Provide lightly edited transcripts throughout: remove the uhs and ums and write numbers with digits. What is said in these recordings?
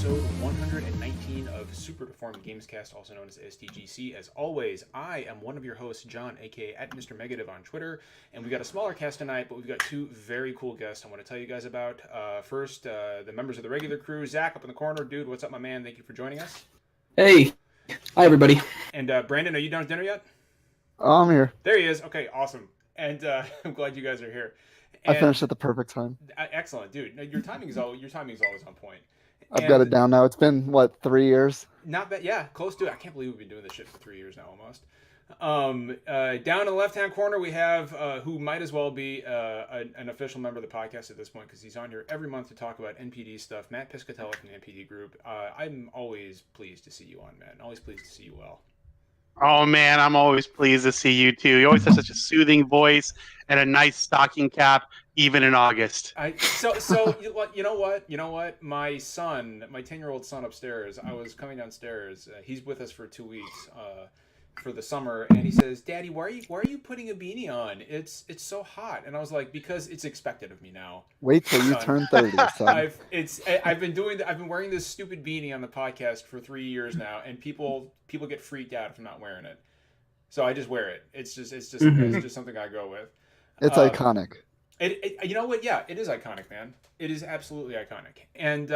episode 119 of Super Deformed Gamescast, also known as SDGC. As always, I am one of your hosts, John, aka at Mr. Megative on Twitter, and we've got a smaller cast tonight, but we've got two very cool guests I want to tell you guys about. First, the members of the regular crew. Zach, up in the corner. Dude, what's up, my man? Thank you for joining us. Hey. Hi, everybody. And Brandon, are you done with dinner yet? Oh, I'm here. There he is. Okay, awesome. And I'm glad you guys are here. And I finished at the perfect time. Excellent, dude. Your timing is always on point. I've got it down now. It's been, what, 3 years? Not bad. Yeah, close to it. I can't believe we've been doing this shit for 3 years now, almost. Down in the left-hand corner, we have who might as well be an official member of the podcast at this point, because he's on here every month to talk about NPD stuff. Matt Piscatella from the NPD group. I'm always pleased to see you on, Matt. Always pleased to see you well. Oh, man, I'm always pleased to see you, too. You always have such a soothing voice and a nice stocking cap, even in August. So you know what? My son, my 10-year-old son upstairs, I was coming downstairs. He's with us for 2 weeks for the summer, and he says, "Daddy, why are you putting a beanie on? It's so hot." And I was like, "Because it's expected of me now." Wait till you turn 30, son. I've been wearing this stupid beanie on the podcast for 3 years now, and people get freaked out if I'm not wearing it. So I just wear it. It's just something I go with. It's iconic. You know what? Yeah, it is iconic, man. It is absolutely iconic. And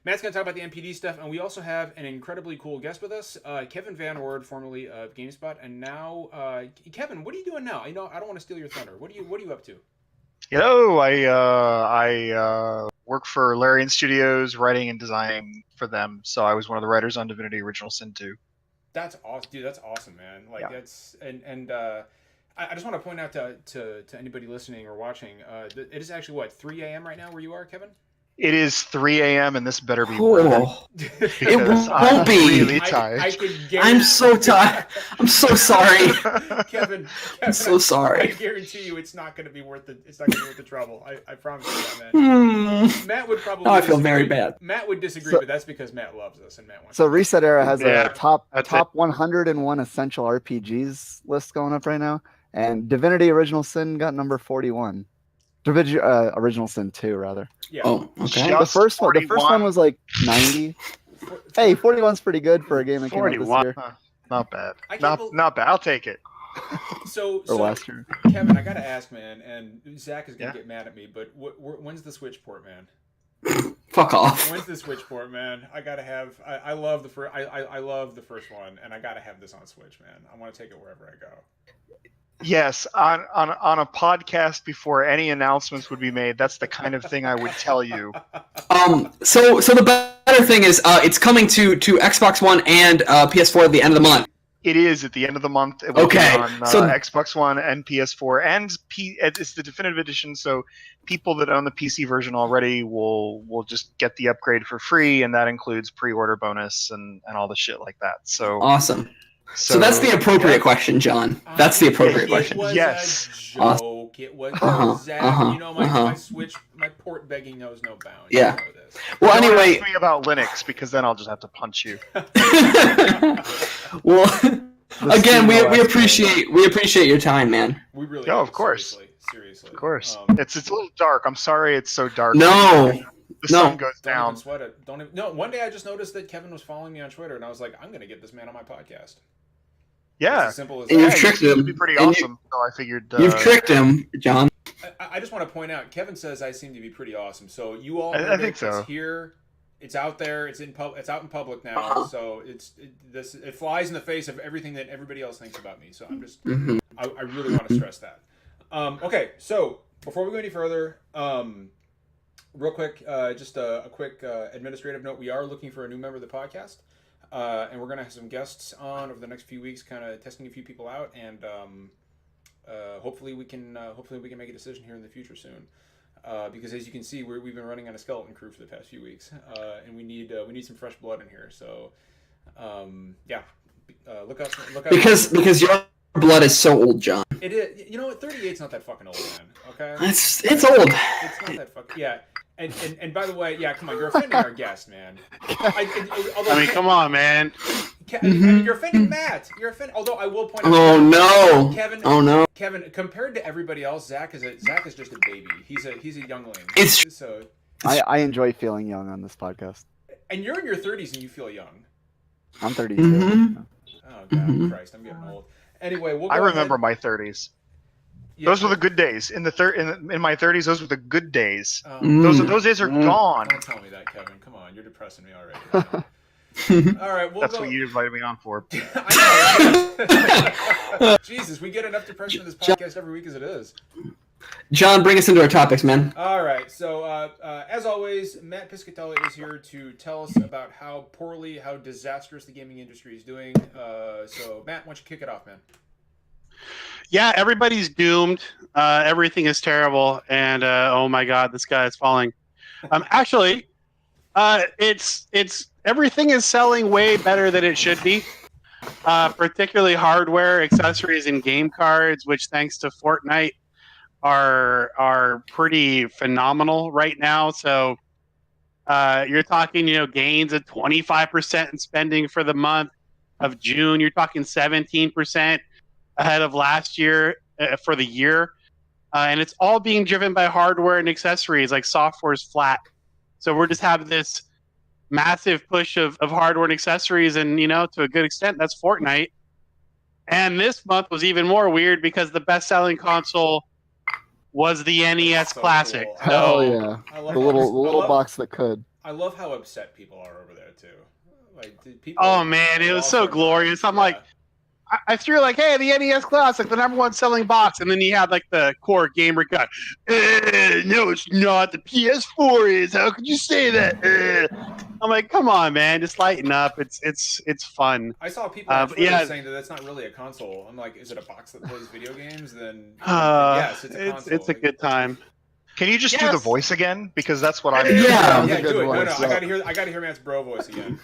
Matt's going to talk about the NPD stuff, and we also have an incredibly cool guest with us, Kevin Van Ord, formerly of GameSpot, and now Kevin, what are you doing now? I don't want to steal your thunder. What are you up to? I work for Larian Studios, writing and designing for them. So I was one of the writers on Divinity: Original Sin 2. That's awesome, dude. That's awesome, man. Like, yeah. That's I just want to point out to anybody listening or watching, it is actually, what, 3 a.m. right now where you are, Kevin? It is 3 a.m. and this better be cool. It won't be. Really tired. I'm so tired. I'm so sorry. Kevin, I'm so sorry. I guarantee you, it's not going to be worth the trouble. I promise you that, man. Matt would probably. I feel very bad. Matt would disagree, but that's because Matt loves us and Matt wants. So Reset Era has a top 101 essential RPGs list going up right now, and Divinity: Original Sin got number 41. Original Sin 2, rather. Yeah. Oh, okay. The first one was like 90. Hey, 41's pretty good for a game that came out this year. Not bad. Not bad. I'll take it. So last year. Kevin, I gotta ask, man, and Zach is gonna get mad at me, but when's the Switch port, man? Fuck off. When's the Switch port, man? I gotta have. I love the first one, and I gotta have this on Switch, man. I want to take it wherever I go. Yes, on a podcast before any announcements would be made, that's the kind of thing I would tell you. So the better thing is, it's coming to Xbox One and PS4 at the end of the month. It is at the end of the month. It will be on Xbox One and PS4, and it's the definitive edition. So people that own the PC version already will just get the upgrade for free, and that includes pre-order bonus and all the shit like that. So awesome. So that's the appropriate question, John. That's the appropriate question. Yes. A joke. It was Zach. You know, my Switch, my port begging knows no bounds. Yeah. You know this. Well, Don't anyway, ask me about Linux, because then I'll just have to punch you. Well, again, we appreciate your time, man. We really. Oh, of course. Seriously. Of course. It's a little dark. I'm sorry it's so dark. No. The sun goes down. Don't even sweat it. No, one day I just noticed that Kevin was following me on Twitter, and I was like, I'm going to get this man on my podcast. Yeah. As simple as and that. you've tricked him. It'd be pretty awesome. So I figured. You've tricked him, John. I just want to point out, Kevin says I seem to be pretty awesome. So you all, I think so. It's here, it's out there, it's out in public now. So it flies in the face of everything that everybody else thinks about me. So I'm just, I really want to stress that. Okay, so before we go any further, real quick, just a quick administrative note: we are looking for a new member of the podcast. And we're gonna have some guests on over the next few weeks, kind of testing a few people out, and hopefully we can make a decision here in the future soon. Because as you can see, we've been running on a skeleton crew for the past few weeks, and we need some fresh blood in here. So look out. Because your blood is so old, John. It is. You know what? 38's not that fucking old, man. Okay. It's old. It's not that fucking. Yeah. And by the way, yeah, come on, you're offending our guest, man. I mean, come on, man. You're offending Matt. You're offending. Although I will point out. Oh no, Kevin. Oh no, Kevin. Compared to everybody else, Zach is just a baby. He's a youngling. It's so. I enjoy feeling young on this podcast. And you're in your 30s and you feel young. I'm 32. Mm-hmm. Oh God, Christ, I'm getting old. Anyway, we'll go I remember ahead. my 30s. Yeah, Those were the good days. In my 30s, those were the good days. Oh, Those days are gone. don't tell me that, Kevin. Come on, you're depressing me already. All right, That's what you invited me on for. I know. Jesus, we get enough depression in this podcast every week as it is. John, bring us into our topics, man. All right, so as always, Matt Piscatella is here to tell us about how disastrous the gaming industry is doing. So, Matt, why don't you kick it off, man? Yeah, everybody's doomed. Everything is terrible, and oh my God, this guy is falling. Actually, it's everything is selling way better than it should be. Particularly hardware, accessories, and game cards, which thanks to Fortnite are pretty phenomenal right now. So you're talking, gains of 25% in spending for the month of June. You're talking 17% ahead of last year for the year. And it's all being driven by hardware and accessories, like software's flat. So we're just having this massive push of hardware and accessories, and to a good extent, that's Fortnite. And this month was even more weird because the best-selling console was the NES Classic. Cool. Hell yeah! The little box that could. I love how upset people are over there too. Like people. Oh man, it was so glorious. I'm like, I threw like, hey, the NES Classic, the #1 selling box, and then you had like the core gamer guy. No, it's not. The PS4 is. How could you say that? I'm like, come on, man, just lighten up. It's fun. I saw people on Twitter saying that that's not really a console. I'm like, is it a box that plays video games? Then yes, it's a console. It's a good time. Can you just do the voice again? Because that's what I'm. Yeah, do it. No, I gotta hear Matt's bro voice again.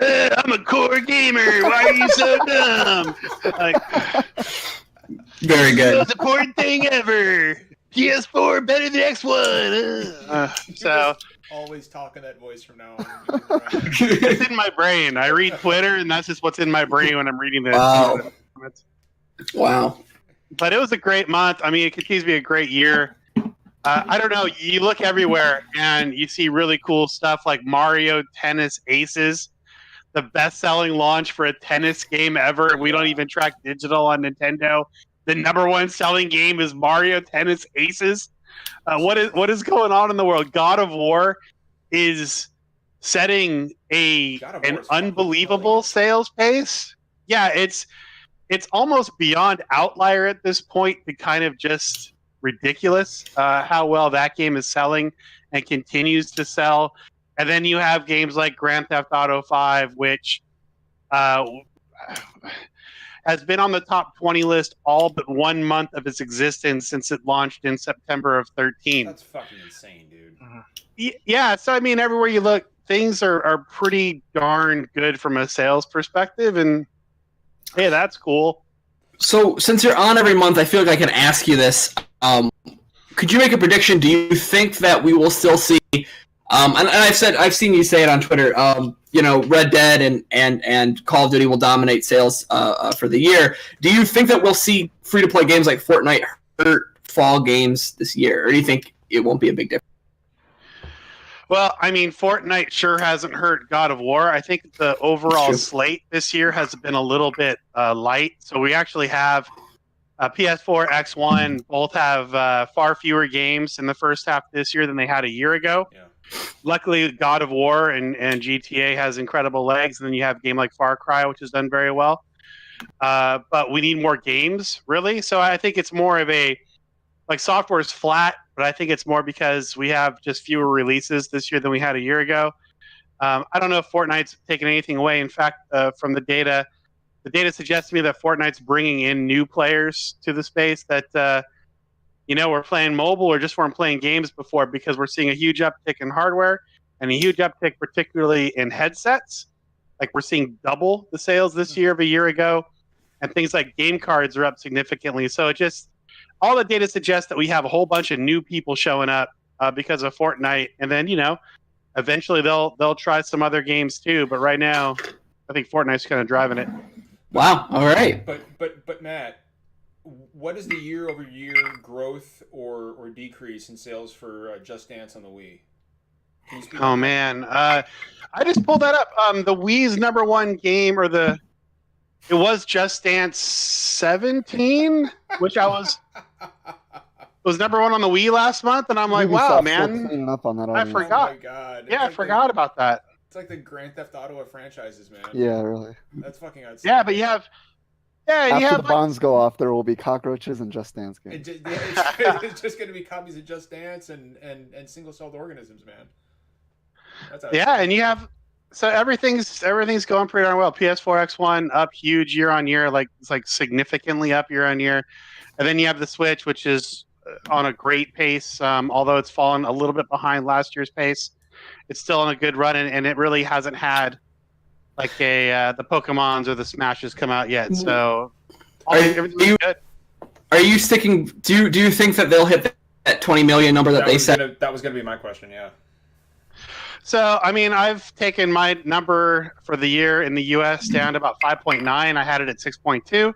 I'm a core gamer. Why are you so dumb? Like, very good. Most important thing ever. PS4 better than X1. So always talking that voice from now on. It's in my brain. I read Twitter, and that's just what's in my brain when I'm reading this. Wow. But it was a great month. I mean, it continues to be a great year. I don't know. You look everywhere, and you see really cool stuff like Mario Tennis Aces, the best-selling launch for a tennis game ever. We don't even track digital on Nintendo. The #1 selling game is Mario Tennis Aces. What is going on in the world? God of War is setting an unbelievable sales pace. Yeah, it's almost beyond outlier at this point to kind of just ridiculous how well that game is selling and continues to sell. And then you have games like Grand Theft Auto 5, which has been on the top 20 list all but 1 month of its existence since it launched in September of 2013. That's fucking insane, dude. Yeah, so I mean, everywhere you look, things are pretty darn good from a sales perspective, and hey, that's cool. So since you're on every month, I feel like I can ask you this. Could you make a prediction? Do you think that we will still see and I've seen you say it on Twitter. Red Dead and Call of Duty will dominate sales for the year. Do you think that we'll see free to play games like Fortnite hurt fall games this year, or do you think it won't be a big difference? Well, I mean, Fortnite sure hasn't hurt God of War. I think the overall slate this year has been a little bit light. So we actually have PS4, X1 both have far fewer games in the first half of this year than they had a year ago. Yeah. Luckily, God of War and GTA has incredible legs, and then you have a game like Far Cry, which has done very well. But we need more games, really. So I think it's more of software is flat, but I think it's more because we have just fewer releases this year than we had a year ago. I don't know if Fortnite's taken anything away. In fact, from the data suggests to me that Fortnite's bringing in new players to the space that we're playing mobile or just weren't playing games before, because we're seeing a huge uptick in hardware and a huge uptick particularly in headsets. Like, we're seeing double the sales this year of a year ago, and things like game cards are up significantly. So all the data suggests that we have a whole bunch of new people showing up because of Fortnite, and then eventually they'll try some other games too. But right now, I think Fortnite's kind of driving it. Wow. All right. But Matt, what is the year-over-year growth or decrease in sales for Just Dance on the Wii? Oh man, I just pulled that up. The Wii's #1 game, it was Just Dance 17, which was #1 on the Wii last month, and I'm like, wow, Ubisoft's still man, cleaning up on that I audience. forgot. Oh my god! Yeah, I forgot about that. It's like the Grand Theft Auto of franchises, man. Yeah, really. That's fucking outstanding. Yeah, but you have. Yeah, After you have the bombs go off, there will be cockroaches and Just Dance games. It's just going to be copies of Just Dance and single-celled organisms, man. That's and you have. So everything's going pretty darn well. PS4 X1 up huge year on year, it's like significantly up year on year, and then you have the Switch, which is on a great pace. Although it's fallen a little bit behind last year's pace, it's still on a good run, and it really hasn't had like the Pokemons or the Smashes come out yet. So everything's good. Are you sticking? Do you think that they'll hit that 20 million number that they said? That was going to be my question. Yeah. So, I mean, I've taken my number for the year in the U.S. down to about 5.9. I had it at 6.2.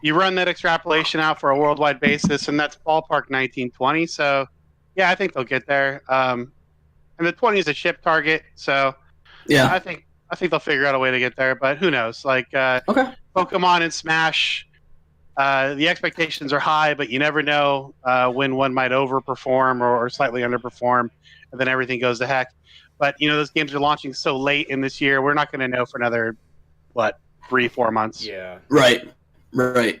You run that extrapolation out for a worldwide basis, and that's ballpark 1920. So, yeah, I think they'll get there. And the 20 is a ship target, so yeah, I think they'll figure out a way to get there. But who knows? Like okay, Pokemon and Smash, the expectations are high, but you never know when one might overperform or slightly underperform, and then everything goes to heck. But, those games are launching so late in this year, we're not going to know for another, 3-4 months. Yeah. Right.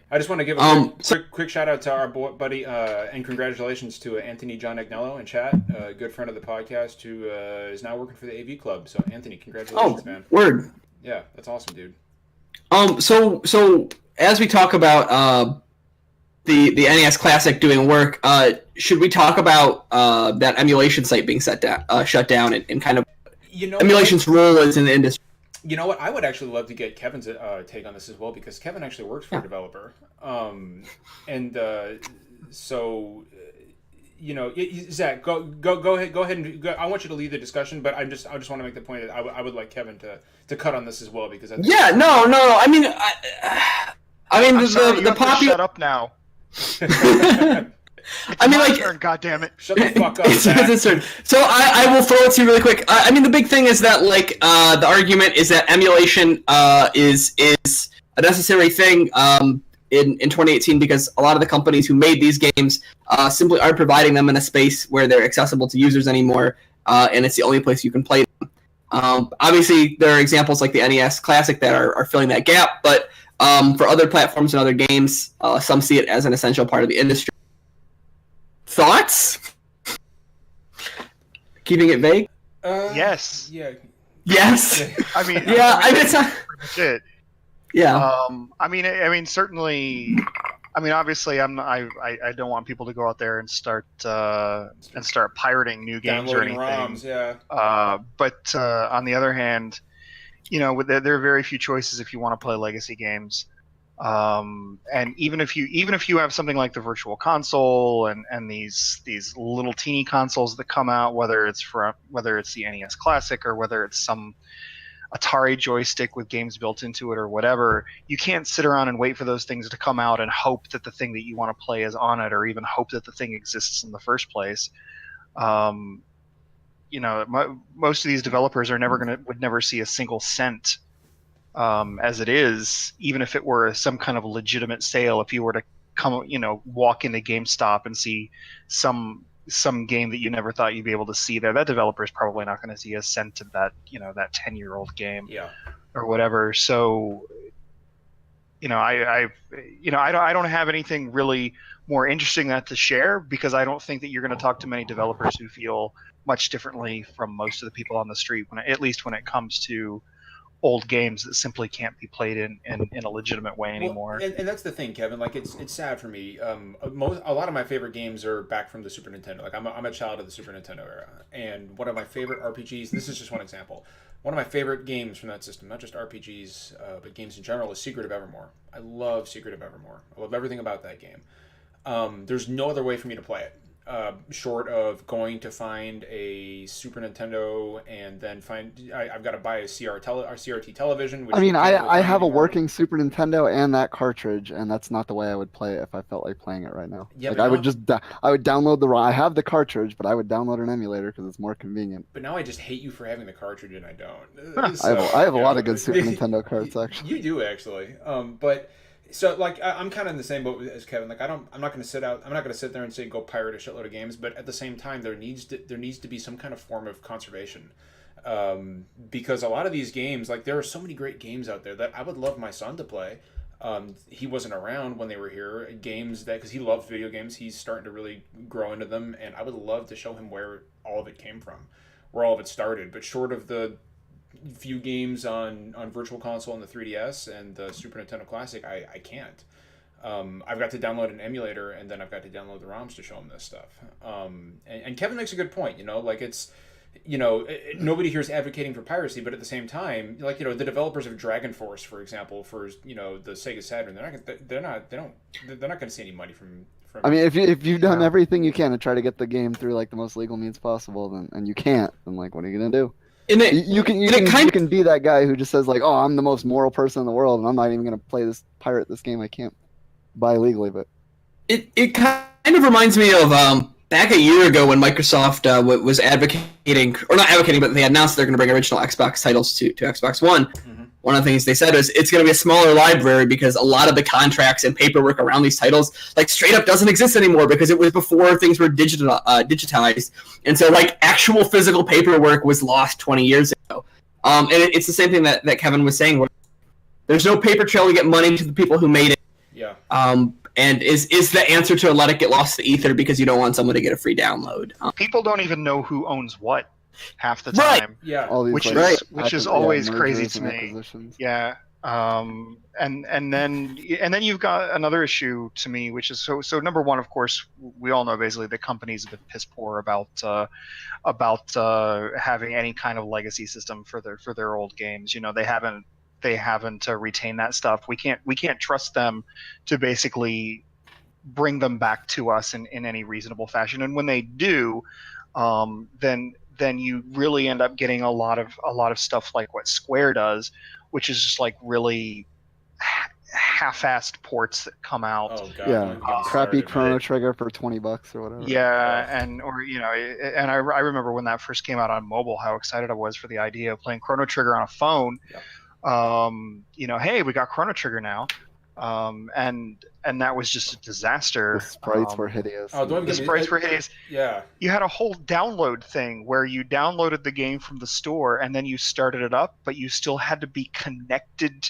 I just want to give a quick shout out to our buddy and congratulations to Anthony John Agnello in chat, a good friend of the podcast who is now working for the AV Club. So, Anthony, congratulations, man. Word. Yeah, that's awesome, dude. So as we talk about the NES Classic doing work, should we talk about that emulation site being shut down and kind of emulation's role is in the industry? You know what? I would actually love to get Kevin's take on this as well, because Kevin actually works for a developer, Zach, go ahead and go. I want you to lead the discussion, but I just want to make the point that I would like Kevin to cut on this as well, because I think no. I mean, I'm sorry, the popular. Shut up now. I mean, like, turn, God damn it! Shut the fuck up, Zach. So I will throw it to you really quick. I mean, the big thing is that the argument is that emulation is a necessary thing in 2018, because a lot of the companies who made these games simply aren't providing them in a space where they're accessible to users anymore, and it's the only place you can play them. Obviously, there are examples like the NES Classic that are filling that gap, but for other platforms and other games, some see it as an essential part of the industry. Thoughts? Keeping it vague? Yes. Yeah. Yes. I mean, it's not. Pretty much it. Yeah. I mean, certainly. I mean, obviously, I don't want people to go out there and start pirating new games or anything. ROMs, yeah. But on the other hand, there are very few choices if you want to play legacy games. And even if you have something like the Virtual Console and these little teeny consoles that come out, whether it's the NES Classic or whether it's some Atari joystick with games built into it or whatever, you can't sit around and wait for those things to come out and hope that the thing that you want to play is on it, or even hope that the thing exists in the first place. Most of these developers would never see a single cent as it is, even if it were some kind of legitimate sale. If you were to walk into GameStop and see some game that you never thought you'd be able to see there, that developer is probably not going to see a cent of that, that 10-year-old game, or whatever. So, I don't have anything really more interesting to share, because I don't think that you're going to talk to many developers who feel much differently from most of the people on the street, at least when it comes to old games that simply can't be played in a legitimate way anymore. Well, and that's the thing, Kevin. Like, it's sad for me. A lot of my favorite games are back from the Super Nintendo. Like, I'm a child of the Super Nintendo era, and one of my favorite RPGs. This is just one example. One of my favorite games from that system, not just RPGs, but games in general, is Secret of Evermore. I love Secret of Evermore. I love everything about that game. There's no other way for me to play it. short of going to find a Super Nintendo and then I've got to buy a CRT television. Which I mean, you can't really I find have a anymore. working Super Nintendo and that cartridge, and that's not the way I would play it if I felt like playing it right now. Yeah, like but I now would just I would download the ROM. I have the cartridge, but I would download an emulator because it's more convenient. But now I just hate you for having the cartridge and I don't. I have a lot of good Super Nintendo carts actually. You do actually. But so like I'm kind of in the same boat as Kevin. Like I'm not going to sit there and say go pirate a shitload of games. But at the same time, there needs to be some kind of form of conservation. Because a lot of these games, like there are so many great games out there that I would love my son to play. He wasn't around when they were here. Games that, because he loves video games, he's starting to really grow into them, and I would love to show him where all of it came from, where all of it started. But short of the few games on Virtual Console and the 3DS and the Super Nintendo Classic, I can't. I've got to download an emulator, and then I've got to download the ROMs to show him this stuff. And Kevin makes a good point. Like it's, nobody here is advocating for piracy, but at the same time, like, the developers of Dragon Force, for example, for the Sega Saturn, they're not going to see any money from. I mean, if you've done everything you can to try to get the game through like the most legal means possible, then and you can't, then like what are you gonna do? You can be that guy who just says like, oh, I'm the most moral person in the world, and I'm not even gonna pirate this game I can't buy legally. But it kind of reminds me of back a year ago when Microsoft was advocating, or not advocating, but they announced they're going to bring original Xbox titles to Xbox One. Mm-hmm. One of the things they said was it's going to be a smaller library because a lot of the contracts and paperwork around these titles, like straight up, doesn't exist anymore because it was before things were digitized, and so like actual physical paperwork was lost 20 years ago. And it's the same thing that Kevin was saying, where there's no paper trail to get money to the people who made it. Yeah. And is the answer to let it get lost to ether because you don't want someone to get a free download. People don't even know who owns what half the time. Right. Yeah. Which is always crazy to me. Yeah. And then you've got another issue to me, which is so number one, of course, we all know basically the companies have been piss poor about having any kind of legacy system for their old games. They haven't retained that stuff. We can't trust them to basically bring them back to us in any reasonable fashion. And when they do, then you really end up getting a lot of stuff like what Square does, which is just like really half-assed ports that come out. Oh god. Yeah, crappy Chrono Trigger for $20 or whatever. Yeah, and I remember when that first came out on mobile, how excited I was for the idea of playing Chrono Trigger on a phone. Yep. Hey, we got Chrono Trigger now, and that was just a disaster. The sprites were hideous. Oh, the sprites were hideous. Yeah. You had a whole download thing where you downloaded the game from the store and then you started it up, but you still had to be connected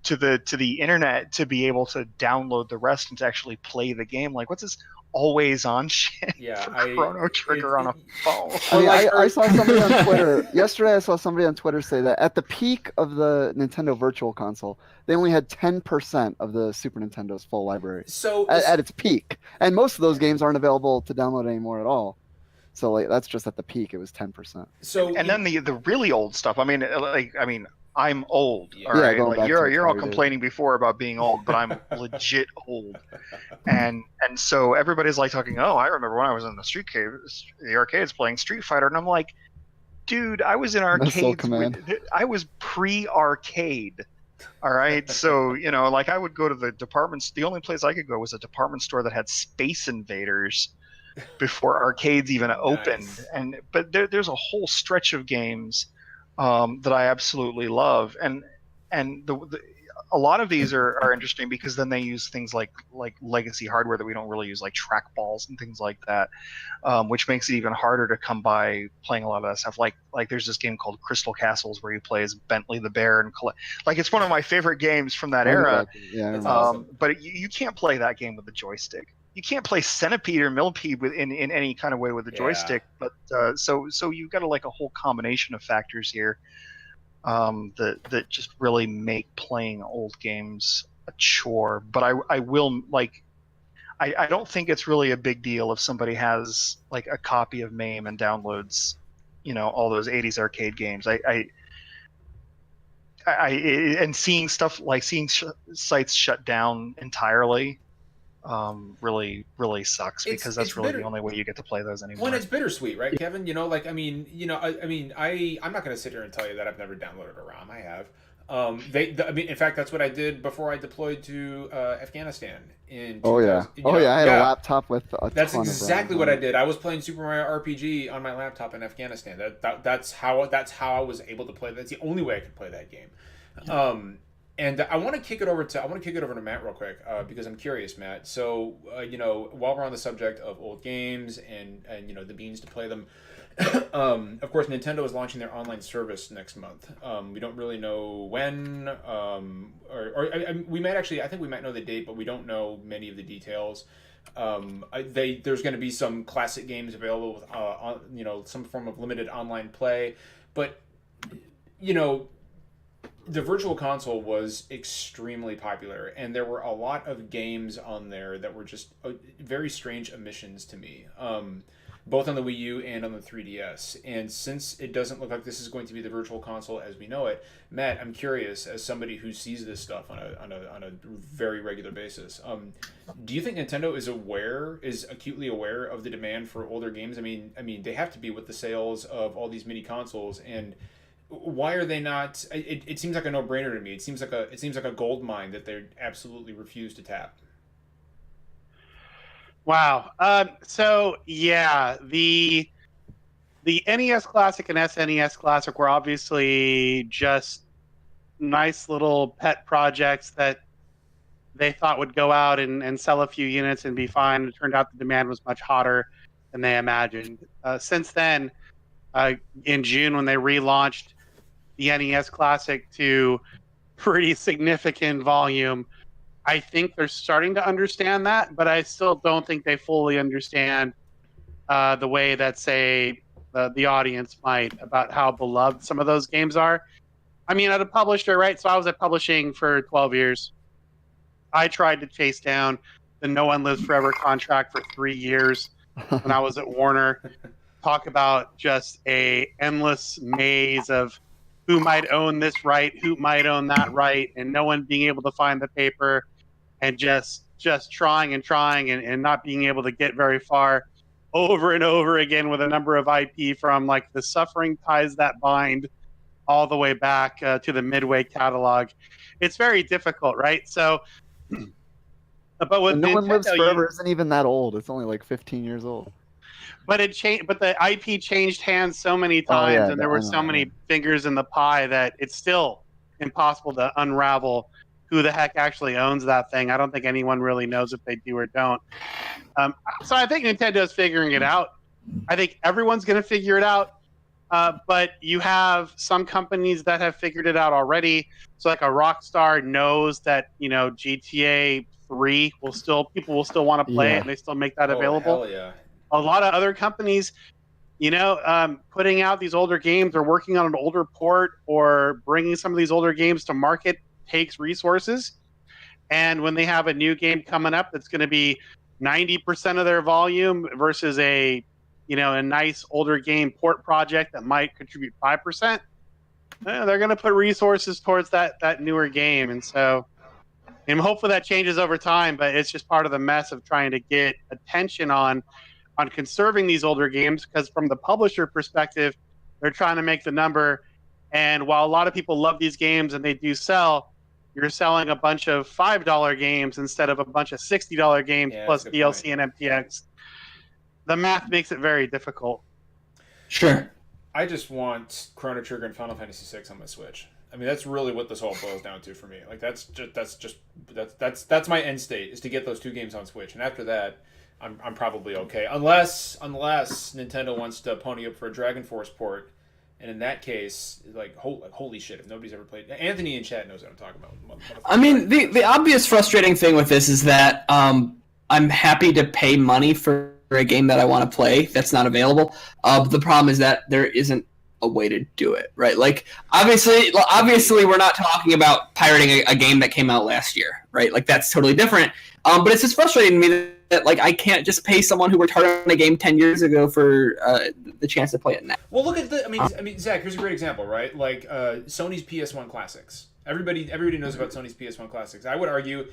to the internet to be able to download the rest and to actually play the game. Like, what's this always on shit for Chrono Trigger on a phone? I saw somebody on Twitter yesterday. I saw somebody on Twitter say that at the peak of the Nintendo Virtual Console, they only had 10% of the Super Nintendo's full library. So at its peak, and most of those games aren't available to download anymore at all. So like that's just at the peak. It was 10%. So then the really old stuff. I mean, I'm old. All right, like you're all complaining before about being old, but I'm legit old. And so everybody's like talking. Oh, I remember when I was in the arcades playing Street Fighter, and I'm like, dude, I was in arcades. I was pre-arcade. All right, so like I would go to the departments. The only place I could go was a department store that had Space Invaders before arcades even opened. Nice. But there's a whole stretch of games that I absolutely love, and a lot of these are interesting because then they use things like legacy hardware that we don't really use, like trackballs and things like that, which makes it even harder to come by playing a lot of that stuff. Like there's this game called Crystal Castles where you play as Bentley the Bear and collect. Like it's one of my favorite games from that era. Yeah, awesome. But you can't play that game with a joystick. You can't play Centipede or Millipede in any kind of way with a joystick. But so you've got a whole combination of factors here that just really make playing old games a chore. But I will I don't think it's really a big deal if somebody has like a copy of MAME and downloads all those 80s arcade games. And seeing stuff like sites shut down entirely really sucks, because that's really the only way you get to play those anymore. Well, it's bittersweet, right, Kevin? You know, like, I mean, I'm not going to sit here and tell you that I've never downloaded a ROM. I have. I mean, in fact, that's what I did before I deployed to Afghanistan. I had a laptop with a That's ton exactly of what I did. I was playing Super Mario RPG on my laptop in Afghanistan. That's how I was able to play. That's the only way I could play that game. And I want to kick it over to Matt real quick, because I'm curious, Matt. So while we're on the subject of old games and the means to play them, of course, Nintendo is launching their online service next month. We don't really know when, we might actually. I think we might know the date, but we don't know many of the details. There's going to be some classic games available with some form of limited online play, but the Virtual Console was extremely popular, and there were a lot of games on there that were just very strange omissions to me, both on the Wii U and on the 3DS. And since it doesn't look like this is going to be the Virtual Console as we know it, Matt, I'm curious, as somebody who sees this stuff on a very regular basis, do you think Nintendo is acutely aware of the demand for older games? I mean, they have to be with the sales of all these mini consoles, and why are they not? It seems like a no-brainer to me. It seems like a gold mine that they absolutely refuse to tap. Wow. So yeah, the NES Classic and SNES Classic were obviously just nice little pet projects that they thought would go out and sell a few units and be fine. It turned out the demand was much hotter than they imagined. Since then, in June, when they relaunched the NES Classic to pretty significant volume, I think they're starting to understand that, but I still don't think they fully understand the way that, say, the audience might, about how beloved some of those games are. I mean, at a publisher, right? So I was at publishing for 12 years. I tried to chase down the No One Lives Forever contract for 3 years when I was at Warner. Talk about just a endless maze of who might own this right, who might own that right, and no one being able to find the paper, and just trying and not being able to get very far, over and over again, with a number of IP from like The Suffering Ties That Bind all the way back to the Midway catalog. It's very difficult, right? So, but with No One Lives Nintendo, Forever isn't even that old. It's only like 15 years old. But it changed. But the IP changed hands so many times, and there were so many fingers in the pie that it's still impossible to unravel who the heck actually owns that thing. I don't think anyone really knows if they do or don't. So I think Nintendo's figuring it out. I think everyone's going to figure it out. But you have some companies that have figured it out already. So like a Rockstar knows that GTA 3 people will still want to play it, and they still make that available. Hell yeah. A lot of other companies, putting out these older games or working on an older port or bringing some of these older games to market takes resources. And when they have a new game coming up that's going to be 90% of their volume versus a nice older game port project that might contribute 5%, they're going to put resources towards that newer game. And so, and hopefully that changes over time, but it's just part of the mess of trying to get attention on conserving these older games, because from the publisher perspective, they're trying to make the number. And while a lot of people love these games and they do sell, you're selling a bunch of $5 games instead of a bunch of $60 games plus DLC and MTX. The math makes it very difficult. Sure. I just want Chrono Trigger and Final Fantasy VI on my Switch. I mean, that's really what this all boils down to for me. Like, that's my end state, is to get those two games on Switch, and after that, I'm probably okay. Unless Nintendo wants to pony up for a Dragon Force port, and in that case, holy shit, if nobody's ever played, Anthony in chat knows what I'm talking about. I mean, the obvious frustrating thing with this is that I'm happy to pay money for a game that I want to play that's not available. The problem is that there isn't a way to do it, right? Like, obviously we're not talking about pirating a game that came out last year, right? Like, that's totally different. But it's just frustrating to me that like I can't just pay someone who worked hard on a game 10 years ago for the chance to play it now. Well, look at I mean, Zach, here's a great example, right? Like Sony's PS1 classics. Everybody knows about Sony's PS1 classics. I would argue,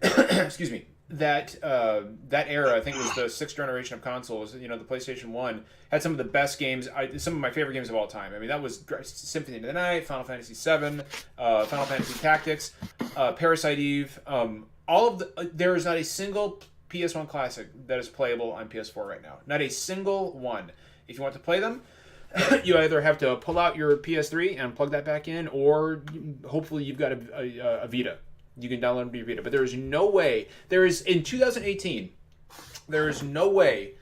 excuse me, that era, I think it was the 6th generation of consoles, the PlayStation 1, had some of the best games, some of my favorite games of all time. I mean, that was Symphony of the Night, Final Fantasy VII, Final Fantasy Tactics, Parasite Eve. There is not a single PS1 classic that is playable on PS4 right now. Not a single one. If you want to play them, you either have to pull out your PS3 and plug that back in, or hopefully you've got a Vita. You can download them to your Vita. But there is no way, in 2018, there is no way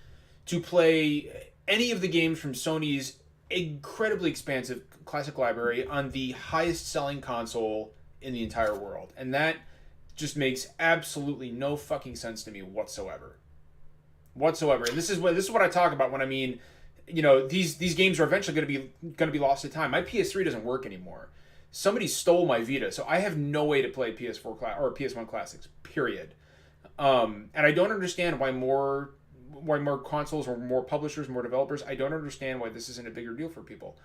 to play any of the games from Sony's incredibly expansive classic library on the highest selling console in the entire world. And that just makes absolutely no fucking sense to me whatsoever. And this is what I talk about when I mean, these games are eventually going to be lost to time. My PS3 doesn't work anymore. Somebody stole my Vita, so I have no way to play PS4 or PS1 classics. Period. And I don't understand why more consoles or more publishers, more developers. I don't understand why this isn't a bigger deal for people.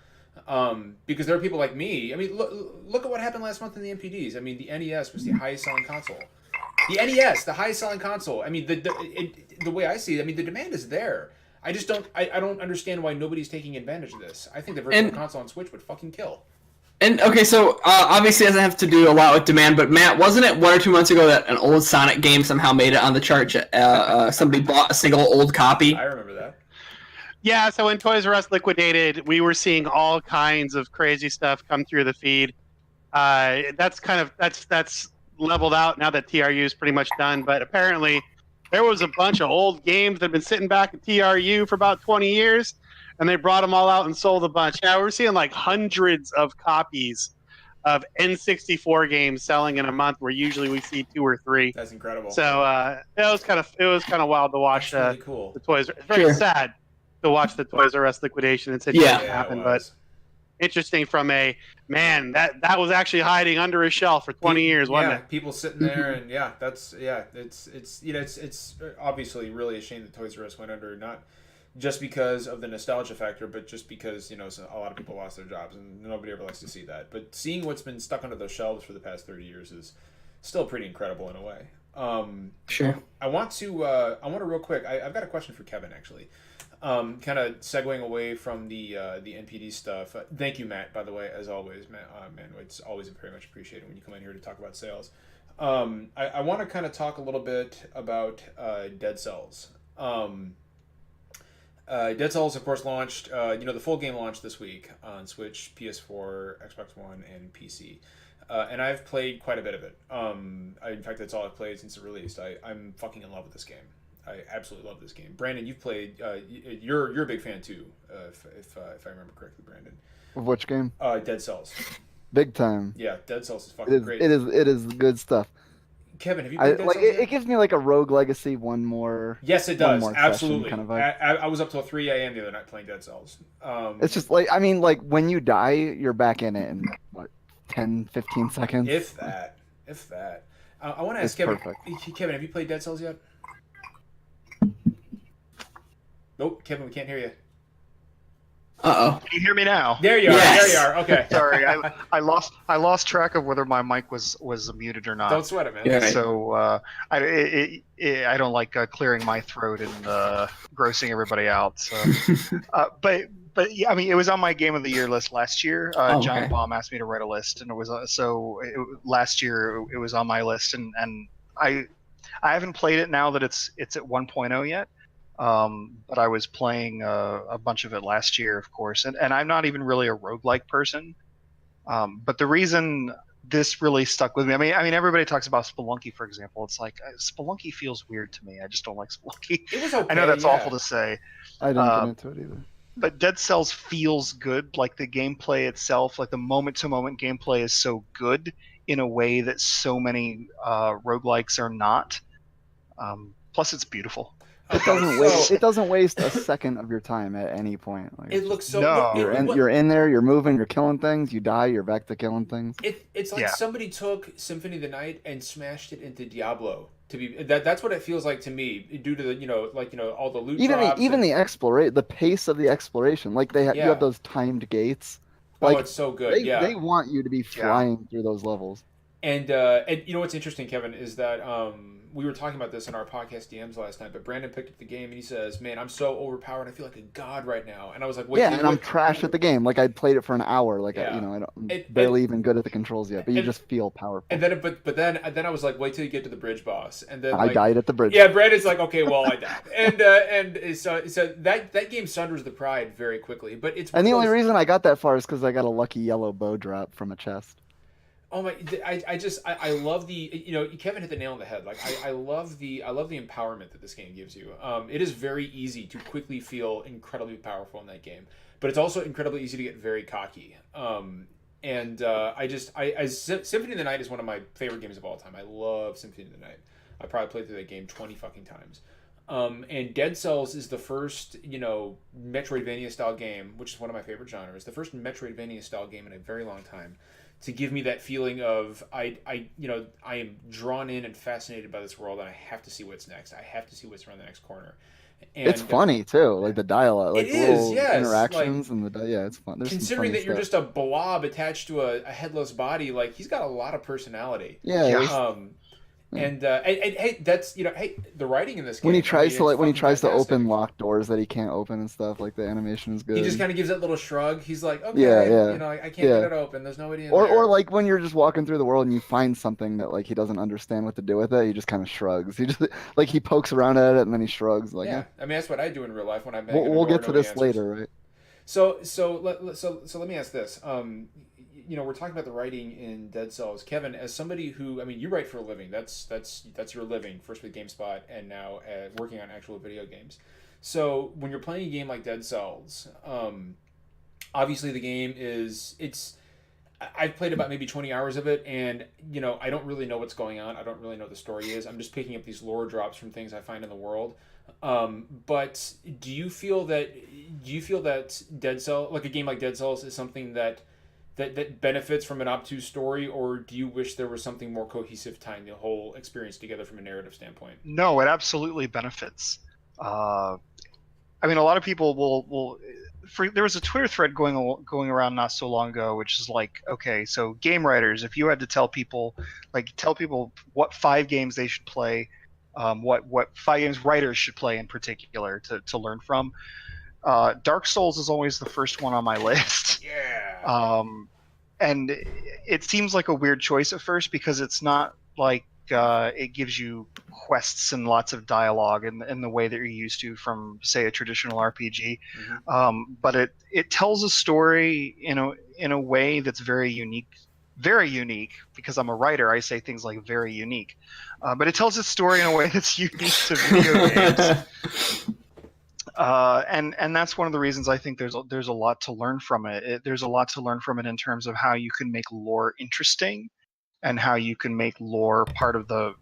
Because there are people like me. I mean, look at what happened last month in the NPDs. I mean, the NES was the highest selling console. The NES, the highest selling console. I mean, the way I see it, I mean, the demand is there. I just don't. I don't understand why nobody's taking advantage of this. I think the virtual console on Switch would fucking kill. And okay, so obviously it doesn't have to do a lot with demand, but Matt, wasn't it 1 or 2 months ago that an old Sonic game somehow made it on the chart? Somebody bought a single old copy. I remember that. Yeah, so when Toys R Us liquidated, we were seeing all kinds of crazy stuff come through the feed. That's leveled out now that TRU is pretty much done. But apparently, there was a bunch of old games that have been sitting back at TRU for about 20 years. And they brought them all out and sold a bunch. Now we're seeing like hundreds of copies of N64 games selling in a month, where usually we see 2 or 3. That's incredible. So it was kind of wild to watch. That's really cool. The Toys. It's very sad to watch the Toys R Us liquidation and situation happen, but interesting from a man that was actually hiding under a shelf for 20 years, wasn't it? People sitting there, and it's obviously really a shame that Toys R Us went under, not just because of the nostalgia factor, but just because, a lot of people lost their jobs, and nobody ever likes to see that. But seeing what's been stuck under those shelves for the past 30 years is still pretty incredible in a way. Sure. I want to real quick, I've got a question for Kevin, actually. Kind of segueing away from the NPD stuff. Thank you, Matt, by the way, as always. Man, it's always very much appreciated when you come in here to talk about sales. I want to kind of talk a little bit about Dead Cells. Dead Cells, of course, launched, the full game launched this week on Switch, PS4, Xbox One, and PC. And I've played quite a bit of it. In fact, that's all I've played since it released. I'm fucking in love with this game. I absolutely love this game. Brandon, you've played, you're a big fan too, if I remember correctly, Brandon. Of which game? Dead Cells. Big time. Yeah, Dead Cells is fucking great. It is good stuff. Kevin, have you played Dead Cells yet? It gives me like a Rogue Legacy one more. Yes, it does. Absolutely. Kind of I was up till 3 a.m. the other night playing Dead Cells. It's just like, when you die, you're back in it in, 10, 15 seconds? If that. I want to ask Kevin. Perfect. Kevin, have you played Dead Cells yet? Nope, Kevin, we can't hear you. Uh-oh. Can you hear me now? There you are. Yes. There you are. Okay. Sorry, I lost track of whether my mic was muted or not. Don't sweat it, man. Yeah. So I don't like clearing my throat and grossing everybody out. So, but yeah, it was on my Game of the Year list last year. Giant Bomb asked me to write a list, and it was last year it was on my list, and I haven't played it now that it's at 1.0 yet. But I was playing a bunch of it last year, of course, and I'm not even really a roguelike person. But the reason this really stuck with me, I mean, everybody talks about Spelunky, for example. It's like Spelunky feels weird to me. I just don't like Spelunky. It was okay, I know that's awful to say. I didn't get into it either. But Dead Cells feels good. Like the gameplay itself, like the moment-to-moment gameplay is so good in a way that so many roguelikes are not. Plus, it's beautiful. It doesn't waste a second of your time at any point. Like, it looks so. No. You're in there. You're moving. You're killing things. You die. You're back to killing things. It's like somebody took Symphony of the Night and smashed it into Diablo. That's what it feels like to me, due to the all the loot drops. Even the exploration, the pace of the exploration. Like you have those timed gates. Like, it's so good. They want you to be flying through those levels. And you know what's interesting, Kevin, is that we were talking about this in our podcast DMs last night, but Brandon picked up the game and he says, "Man, I'm so overpowered. I feel like a god right now." And I was like, "Wait, yeah, and I'm trash at the game. Like I played it for an hour. Like yeah. I'm barely even good at the controls yet. But you just feel powerful. And then, but then I was like, "Wait till you get to the bridge boss." And then I died at the bridge. Yeah, Brandon's like, "Okay, well, I died." And so that game sunders the pride very quickly. But it's and the only reason I got that far is because I got a lucky yellow bow drop from a chest. Oh my! I love the Kevin hit the nail on the head. Like I love the empowerment that this game gives you. It is very easy to quickly feel incredibly powerful in that game, but it's also incredibly easy to get very cocky. Symphony of the Night is one of my favorite games of all time. I love Symphony of the Night. I probably played through that game 20 fucking times. And Dead Cells is the first Metroidvania style game, which is one of my favorite genres. The first Metroidvania style game in a very long time, to give me that feeling of I am drawn in and fascinated by this world, and I have to see what's next. I have to see what's around the next corner. And it's funny too, like the dialogue, like it the is, little yes. interactions, and it's fun. There's considering that you're stuff. just a blob attached to a headless body, like he's got a lot of personality. Yeah. And hey, that's the writing in this game. When he tries to fantastic. open locked doors that he can't open and stuff, like the animation is good. He just kind of gives that little shrug. He's like, okay, yeah. I can't get it open. There's nobody in there. Or like when you're just walking through the world and you find something that like he doesn't understand what to do with it, he just kind of shrugs. He just like he pokes around at it and then he shrugs. Like I mean that's what I do in real life when I'm. We'll get to this later, right? So let me ask this. We're talking about the writing in Dead Cells. Kevin, as somebody who, I mean, you write for a living. That's your living. First with GameSpot, and now working on actual video games. So when you're playing a game like Dead Cells, obviously the game I've played about maybe 20 hours of it, and I don't really know what's going on. I don't really know what the story is. I'm just picking up these lore drops from things I find in the world. But do you feel that Dead Cell, like a game like Dead Cells, is something that benefits from an obtuse story, or do you wish there was something more cohesive tying the whole experience together from a narrative standpoint? No, it absolutely benefits. I mean, a lot of people will. There was a Twitter thread going around not so long ago, which is like, okay, so game writers, if you had to tell people what 5 games they should play, what 5 games writers should play in particular to learn from. Dark Souls is always the first one on my list. Yeah. And it seems like a weird choice at first because it's not like it gives you quests and lots of dialogue in the way that you're used to from, say, a traditional RPG. Mm-hmm. But it tells a story in a way that's very unique. Very unique, because I'm a writer. I say things like very unique. But it tells a story in a way that's unique to video games. And that's one of the reasons I think there's a lot to learn from it. There's a lot to learn from it in terms of how you can make lore interesting, and how you can make lore part of the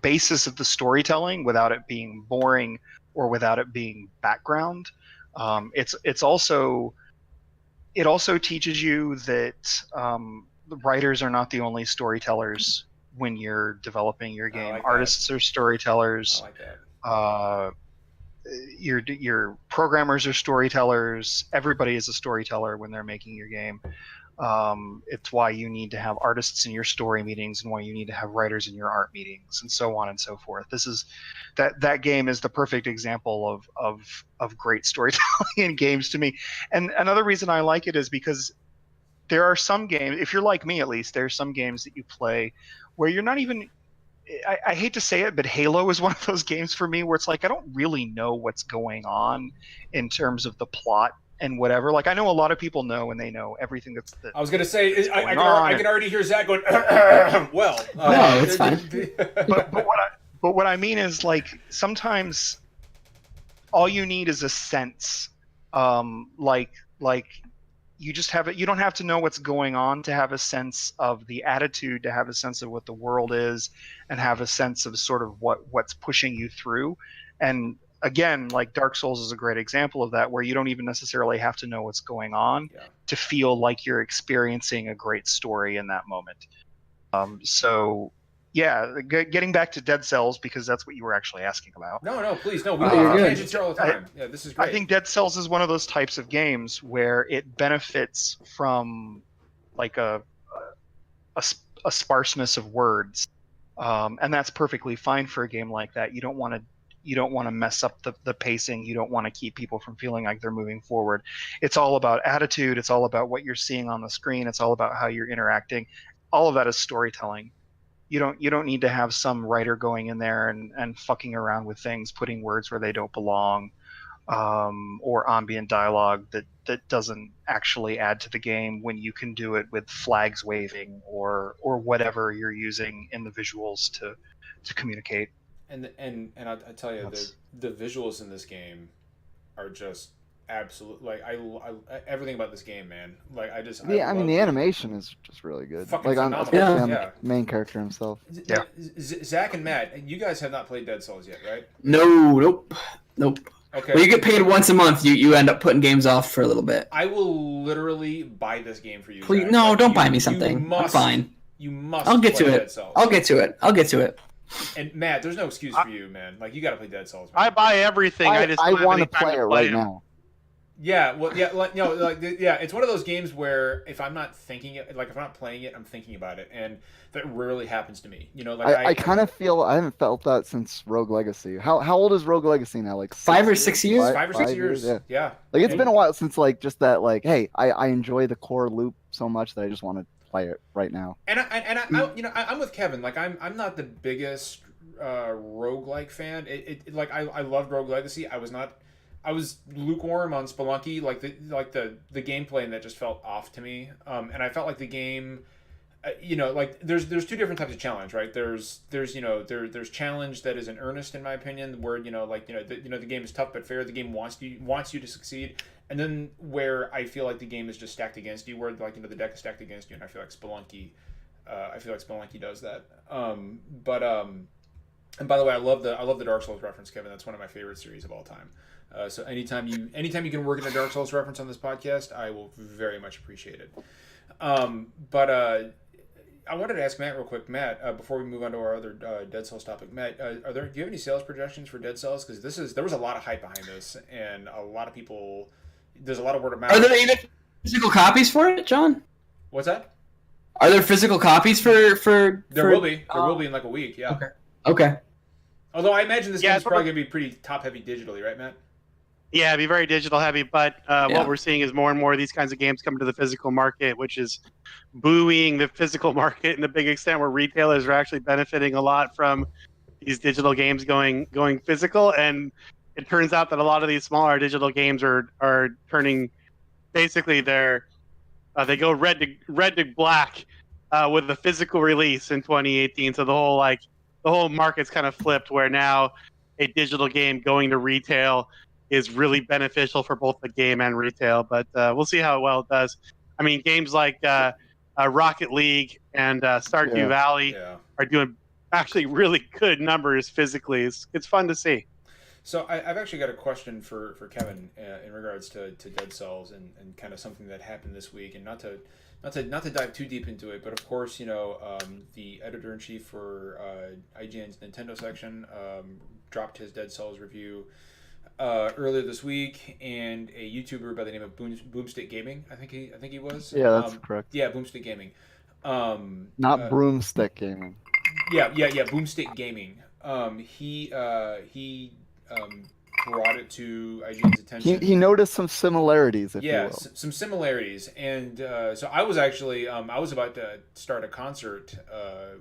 basis of the storytelling without it being boring or without it being background. It also teaches you that the writers are not the only storytellers when you're developing your game. Like artists are storytellers. I like that. Your programmers are storytellers. Everybody is a storyteller when they're making your game. It's why you need to have artists in your story meetings, and why you need to have writers in your art meetings, and so on and so forth. That game is the perfect example of great storytelling in games to me. And another reason I like it is because there are some games, if you're like me at least, there are some games that you play where you're not even, I hate to say it, but Halo is one of those games for me where it's like I don't really know what's going on in terms of the plot and whatever. Like I know a lot of people know, and they know everything that's. I was gonna say I can already hear Zach going. Well, no, it's fine. but what I mean is, like, sometimes all you need is a sense, like you just have it. You don't have to know what's going on to have a sense of the attitude, to have a sense of what the world is, and have a sense of sort of what's pushing you through. And again, like Dark Souls is a great example of that, where you don't even necessarily have to know what's going on to feel like you're experiencing a great story in that moment. So yeah, getting back to Dead Cells, because that's what you were actually asking about. No, please, no. We tangents here all the time. Yeah, this is great. I think Dead Cells is one of those types of games where it benefits from like a a sparseness of words, and that's perfectly fine for a game like that. You don't want to mess up the pacing. You don't want to keep people from feeling like they're moving forward. It's all about attitude. It's all about what you're seeing on the screen. It's all about how you're interacting. All of that is storytelling. You don't need to have some writer going in there and fucking around with things, putting words where they don't belong, or ambient dialogue that doesn't actually add to the game, when you can do it with flags waving or whatever you're using in the visuals to communicate. And I tell you, the visuals in this game are just absolute. Like I everything about this game, man. Like I mean the animation is just really good. Like on the main character himself. Yeah. Zach and Matt, you guys have not played Dead Cells yet, right? Nope. Okay. Well, you get paid once a month. You end up putting games off for a little bit. I will literally buy this game for you. Please, no, don't buy me something. I'm fine. You must. I'll get to it. I'll get to it. And Matt, there's no excuse for you, man. Like you got to play Dead Cells. Man. I buy everything. I want to play it right now. Yeah, well, yeah, it's one of those games where if I'm not thinking it, like if I'm not playing it, I'm thinking about it, and that rarely happens to me. You know, like I kind of feel I haven't felt that since Rogue Legacy. How old is Rogue Legacy now? Like 5 or 6 years? 5 or 6 years. Yeah. Like it's been a while since like just that. Like, hey, I enjoy the core loop so much that I just want to play it right now. And I'm with Kevin. Like I'm not the biggest roguelike fan. Like I loved Rogue Legacy. I was lukewarm on Spelunky, like the gameplay, and that just felt off to me. And I felt like the game, like there's two different types of challenge, right? There's challenge that is in earnest, in my opinion, where the game is tough but fair. The game wants you to succeed, and then where I feel like the game is just stacked against you, where the deck is stacked against you, and I feel like Spelunky does that. And by the way, I love the Dark Souls reference, Kevin. That's one of my favorite series of all time. So anytime you can work in a Dark Souls reference on this podcast, I will very much appreciate it. But I wanted to ask Matt real quick. Matt, before we move on to our other Dead Cells topic, Matt, do you have any sales projections for Dead Cells? Because there was a lot of hype behind this, and a lot of people. There's a lot of word of mouth. Are there even physical copies for it, John? What's that? Are there physical copies for? There will be. There will be in like a week. Yeah. Okay. Although I imagine this game's probably gonna be pretty top heavy digitally, right, Matt? Yeah, it'd be very digital heavy, but what we're seeing is more and more of these kinds of games come to the physical market, which is buoying the physical market in a big extent, where retailers are actually benefiting a lot from these digital games going physical. And it turns out that a lot of these smaller digital games are turning basically they go red to black with the physical release in 2018. So the whole market's kind of flipped, where now a digital game going to retail is really beneficial for both the game and retail, but we'll see how well it does. I mean, games like Rocket League and Stardew Valley are doing actually really good numbers physically. It's fun to see. So I've actually got a question for Kevin in regards to Dead Cells and kind of something that happened this week, and not to dive too deep into it, but of course, the editor-in-chief for IGN's Nintendo section dropped his Dead Cells review earlier this week, and a YouTuber by the name of Boomstick Gaming, I think he was. Yeah, that's correct. Yeah, Boomstick Gaming. Not Broomstick Gaming. Yeah, Boomstick Gaming. He brought it to IGN's attention. He noticed some similarities, if you will. Some similarities, and so I was actually I was about to start a concert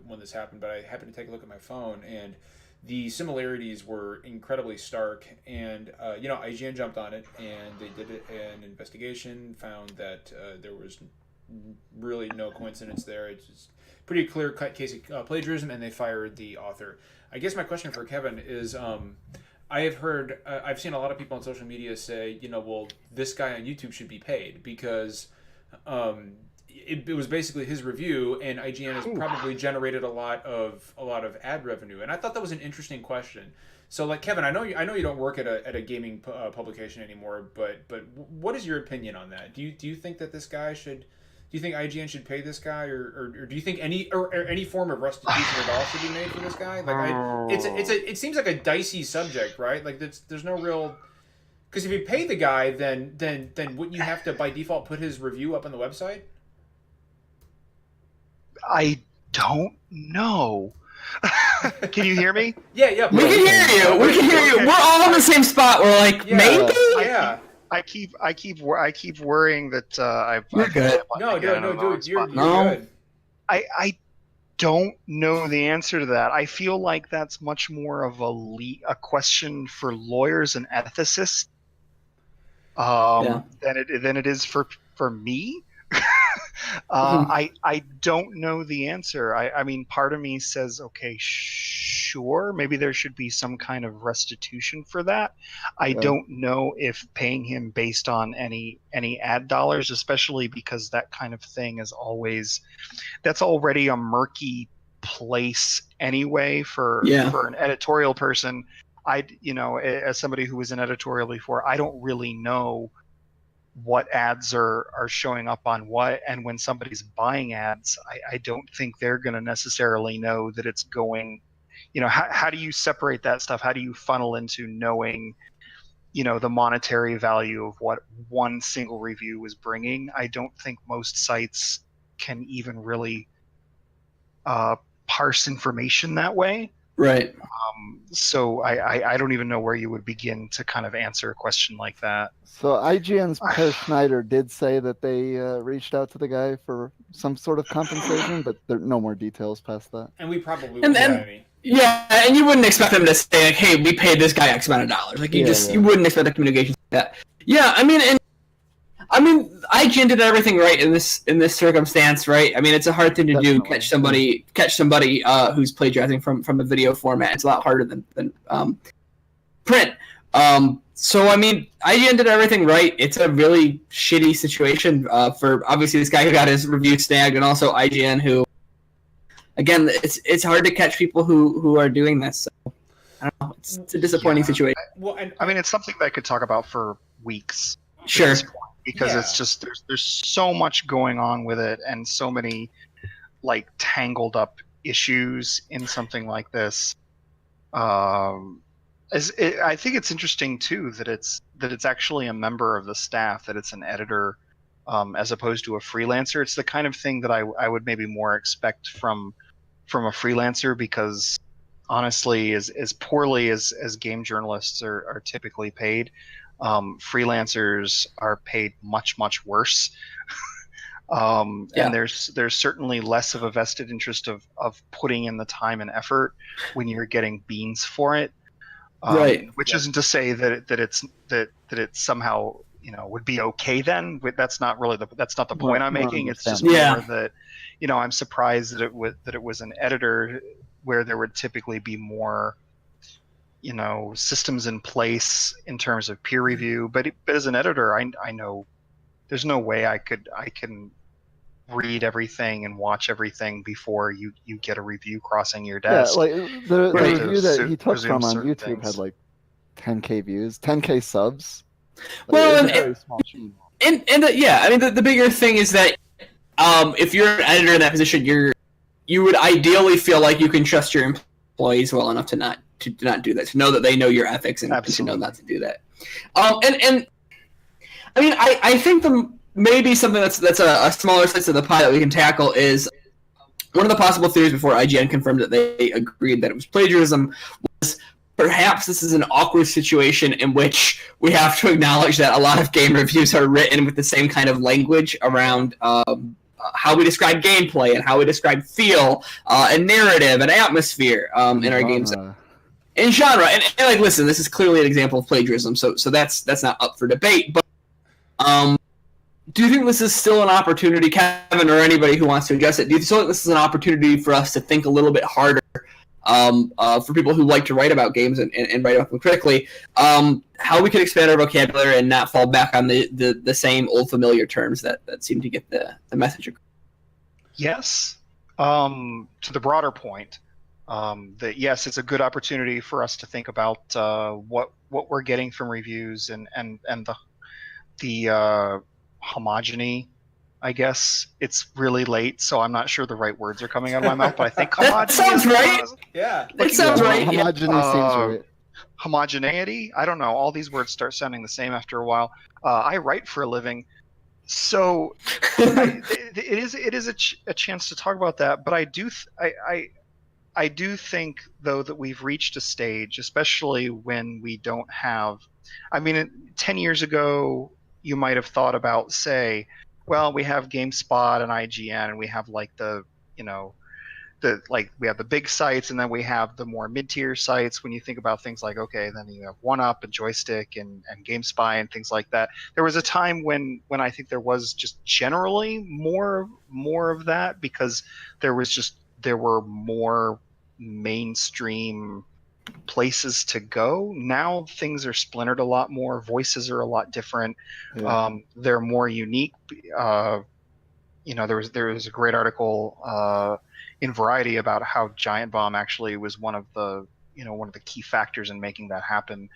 when this happened, but I happened to take a look at my phone, and the similarities were incredibly stark, and IGN jumped on it, and they did an investigation, found that there was really no coincidence there. It's just pretty clear-cut case of plagiarism, and they fired the author. I guess my question for Kevin is, I have heard, I've seen a lot of people on social media say, well, this guy on YouTube should be paid because it was basically his review, and IGN has probably generated a lot of ad revenue. And I thought that was an interesting question. So, like, Kevin, I know you don't work at a gaming publication anymore, but what is your opinion on that? Do you think that this guy should? Do you think IGN should pay this guy, or do you think any form of restitution at all should be made for this guy? Like, it seems like a dicey subject, right? Like, there's no real, because if you pay the guy, then wouldn't you have to by default put his review up on the website? I don't know. Can you hear me? Yeah. We can hear you. We can hear you. We're all in the same spot. We're like, maybe. Yeah. I keep worrying that I've You're good. No, dude, you're No. good. I don't know the answer to that. I feel like that's much more of a question for lawyers and ethicists than it is for me. I don't know the answer. I mean, part of me says, okay, sure, maybe there should be some kind of restitution for that. I don't know if paying him based on any ad dollars, especially because that kind of thing is that's already a murky place anyway for an editorial person. As somebody who was an editorial before, I don't really know what ads are showing up on what, and when somebody's buying ads, I don't think they're going to necessarily know that it's going. How do you separate that stuff? How do you funnel into knowing the monetary value of what one single review was bringing? I don't think most sites can even really parse information that way. Right. So I don't even know where you would begin to kind of answer a question like that. So IGN's Per Schneider did say that they reached out to the guy for some sort of compensation, but there are no more details past that. And we probably and you wouldn't expect them to say like, "Hey, we paid this guy X amount of dollars." Like you wouldn't expect a communication like that. Yeah, I mean, IGN did everything right in this circumstance, right? I mean, it's a hard thing to do. Catch somebody who's plagiarizing from a video format. It's a lot harder than print. So I mean, IGN did everything right. It's a really shitty situation for obviously this guy who got his review snagged, and also IGN who, again, it's hard to catch people who are doing this. So I don't know. It's a disappointing situation. I mean, it's something that I could talk about for weeks. Sure. Because it's just there's so much going on with it, and so many like tangled up issues in something like this. I think it's interesting too that it's actually a member of the staff, that it's an editor, as opposed to a freelancer. It's the kind of thing that I would maybe more expect from a freelancer, because honestly, as poorly as game journalists are typically paid, freelancers are paid much worse. And there's certainly less of a vested interest of putting in the time and effort when you're getting beans for it. Right. Which isn't to say that it somehow would be okay then. That's not the point I'm making. It's just more that I'm surprised that it was an editor, where there would typically be more systems in place in terms of peer review. But as an editor, I know there's no way I can read everything and watch everything before you get a review crossing your desk. Yeah, like the review that he took from on YouTube had like 10K views, 10K subs. Well, and I mean the bigger thing is that if you're an editor in that position, you would ideally feel like you can trust your employees well enough to not do that, to know that they know your ethics and to know not to do that. And I mean, I think maybe something that's a smaller slice of the pie that we can tackle is one of the possible theories before IGN confirmed that they agreed that it was plagiarism was perhaps this is an awkward situation in which we have to acknowledge that a lot of game reviews are written with the same kind of language around how we describe gameplay and how we describe feel and narrative and atmosphere in our games. In genre, and like, listen, this is clearly an example of plagiarism, so that's not up for debate. But do you think this is still an opportunity, Kevin, or anybody who wants to address it? Do you still think this is an opportunity for us to think a little bit harder, for people who like to write about games and write about them critically, how we can expand our vocabulary and not fall back on the same old familiar terms that seem to get the message across? Yes. To the broader point, that yes, it's a good opportunity for us to think about what we're getting from reviews and the homogeny. I guess it's really late, so I'm not sure the right words are coming out of my mouth, but I think homogeny. That sounds right. Yeah, it sounds right. Homogeny seems right. Homogeneity. I don't know. All these words start sounding the same after a while. I write for a living, So it is a chance to talk about that, but I do think though that we've reached a stage, especially when we don't have. I mean, 10 years ago, you might have thought about, say, well, we have GameSpot and IGN, and we have like we have the big sites, and then we have the more mid-tier sites. When you think about things like, okay, then you have OneUp and Joystick and GameSpy and things like that. There was a time when I think there was just generally more of that, because there were more mainstream places to go. Now things are splintered a lot more. Voices are a lot different. Yeah. They're more unique. There was a great article in Variety about how Giant Bomb actually was one of the key factors in making that happen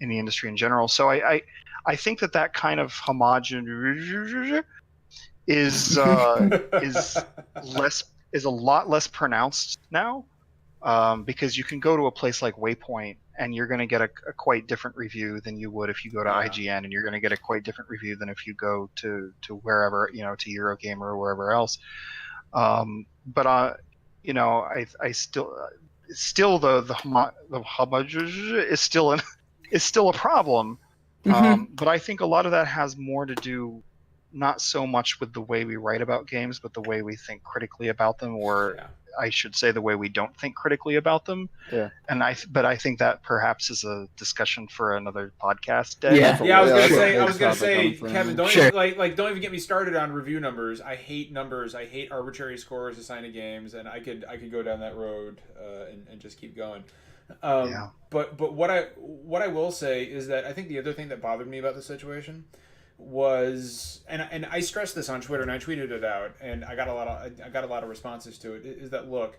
in the industry in general. So I think that kind of homogeneity is a lot less pronounced now, because you can go to a place like Waypoint and you're going to get a quite different review than you would if you go to IGN, and you're going to get a quite different review than if you go to wherever, to Eurogamer or wherever else. But I still the homogeneity is still a problem. But I think a lot of that has more to do not so much with the way we write about games, but the way we think critically about them, or I should say the way we don't think critically about them. Yeah. But I think that perhaps is a discussion for another podcast day. Yeah. I was gonna say, Kevin, don't even get me started on review numbers. I hate numbers. I hate arbitrary scores assigned to games, and I could go down that road and just keep going. But what I will say is that I think the other thing that bothered me about the situation was, and I stressed this on Twitter, and I tweeted it out, and I got a lot of responses to it, is that, look,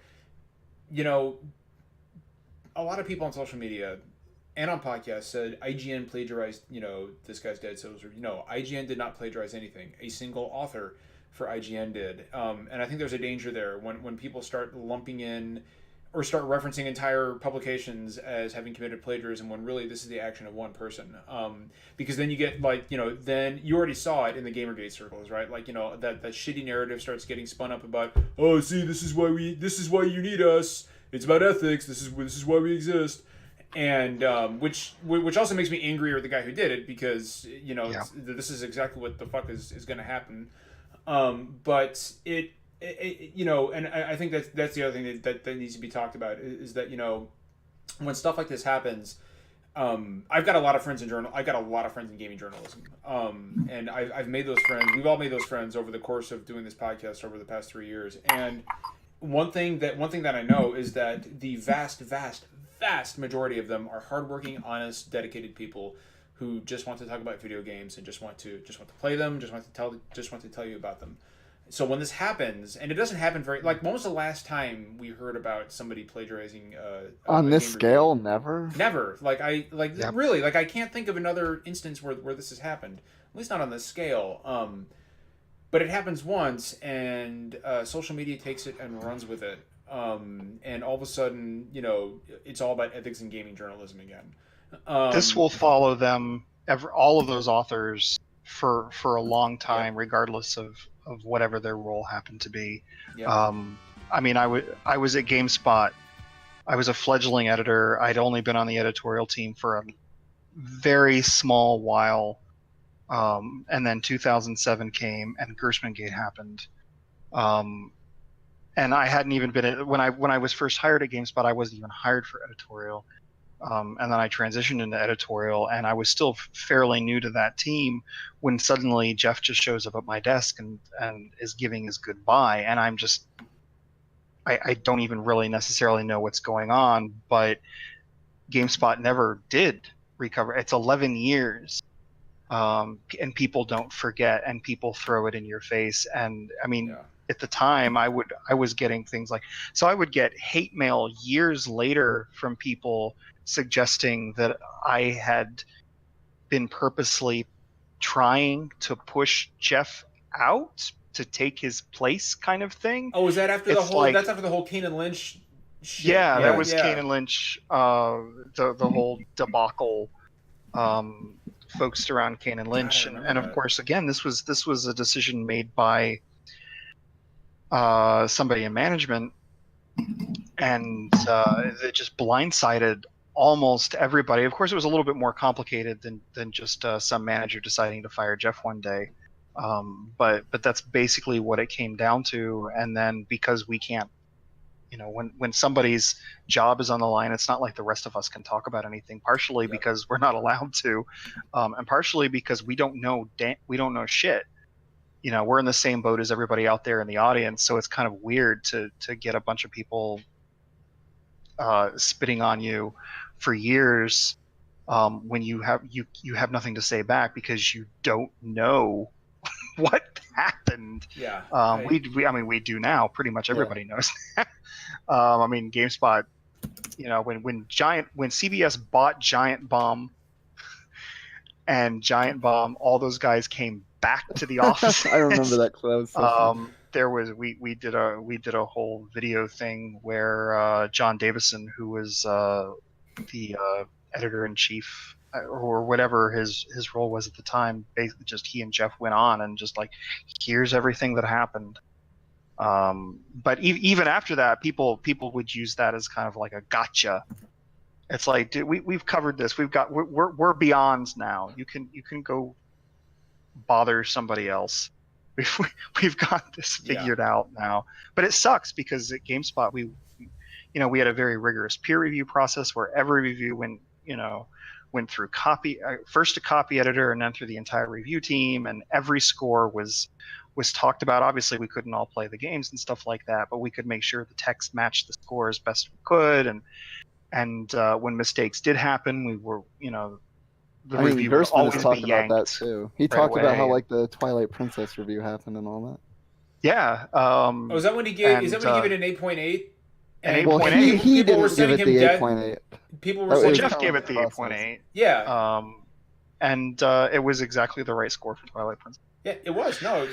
a lot of people on social media and on podcasts said IGN plagiarized, this guy's Dead Cells review. No, IGN did not plagiarize anything. A single author for IGN did. And I think there's a danger there when people start lumping in or start referencing entire publications as having committed plagiarism, when really this is the action of one person. Because then you get then you already saw it in the Gamergate circles, right? That shitty narrative starts getting spun up about, oh, see, this is why you need us. It's about ethics. This is why we exist. And which also makes me angrier at the guy who did it, because this is exactly what the fuck is going to happen. But and I think that's the other thing that needs to be talked about, is that when stuff like this happens, I've got a lot of friends in I've got a lot of friends in gaming journalism, and I've made those friends. We've all made those friends over the course of doing this podcast over the past 3 years. And one thing that I know is that the vast majority of them are hardworking, honest, dedicated people who just want to talk about video games and just want to play them, just want to tell you about them. So when this happens, and it doesn't happen very, when was the last time we heard about somebody plagiarizing on this scale? Never. Really, I can't think of another instance where this has happened, at least not on this scale. But it happens once, and social media takes it and runs with it, and all of a sudden, it's all about ethics and gaming journalism again. This will follow them, all of those authors, for a long time, regardless of whatever their role happened to be. I was at GameSpot. I was a fledgling editor. I'd only been on the editorial team for a very small while. And then 2007 came, and Gershmangate happened. And I hadn't even been when I was first hired at GameSpot. I wasn't even hired for editorial. And then I transitioned into editorial, and I was still fairly new to that team when suddenly Jeff just shows up at my desk and is giving his goodbye. And I'm just, I don't even really necessarily know what's going on, but GameSpot never did recover. It's 11 years. And people don't forget, and people throw it in your face. And at the time I was getting things like, so I would get hate mail years later from people suggesting that I had been purposely trying to push Jeff out to take his place, kind of thing. Oh, is that after that's after the whole Kane and Lynch shit? Yeah, that was Kane and Lynch, the whole debacle. folks around Kane and Lynch, and of course, again, this was a decision made by somebody in management, and it just blindsided almost everybody. Of course, it was a little bit more complicated than just some manager deciding to fire Jeff one day, but that's basically what it came down to. And then because we can't, when somebody's job is on the line, it's not like the rest of us can talk about anything. Partially because we're not allowed to, and partially because we don't know shit. We're in the same boat as everybody out there in the audience, so it's kind of weird to get a bunch of people spitting on you for years when you have nothing to say back because you don't know what happened. Yeah. We do now. Pretty much everybody knows that. GameSpot, when CBS bought Giant Bomb and Giant Bomb, all those guys came back to the office. I remember that close. There was we did a whole video thing where John Davison, who was the editor-in-chief or whatever his role was at the time, basically just he and Jeff went on and just like, here's everything that happened. But even after that, people would use that as kind of like a gotcha. It's like, dude, we've covered this. We're beyond now. You can go bother somebody else. We've got this figured out now. But it sucks because at GameSpot we had a very rigorous peer review process where every review went through first a copy editor and then through the entire review team, and every score was talked about. Obviously we couldn't all play the games and stuff like that, but we could make sure the text matched the score as best we could, and when mistakes did happen, we were the review would always be yanked. About that too. He talked about how like the Twilight Princess review happened and all that. Yeah. Is that when he gave it an 8.8? An 8.8. Well, he didn't give it the 8.8. People were saying Jeff gave it the 8.8. Yeah. And it was exactly the right score for Twilight Princess. Yeah, it was. No, I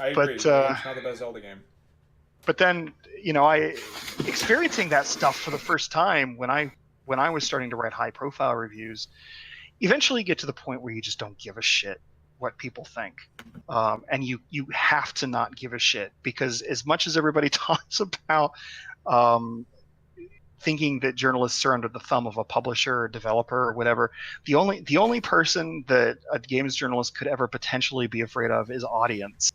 agree. It's not the best Zelda game. But then, I experiencing that stuff for the first time when I was starting to write high-profile reviews. Eventually, you get to the point where you just don't give a shit what people think, and you have to not give a shit, because as much as everybody talks about thinking that journalists are under the thumb of a publisher or developer or whatever, the only person that a games journalist could ever potentially be afraid of is audience.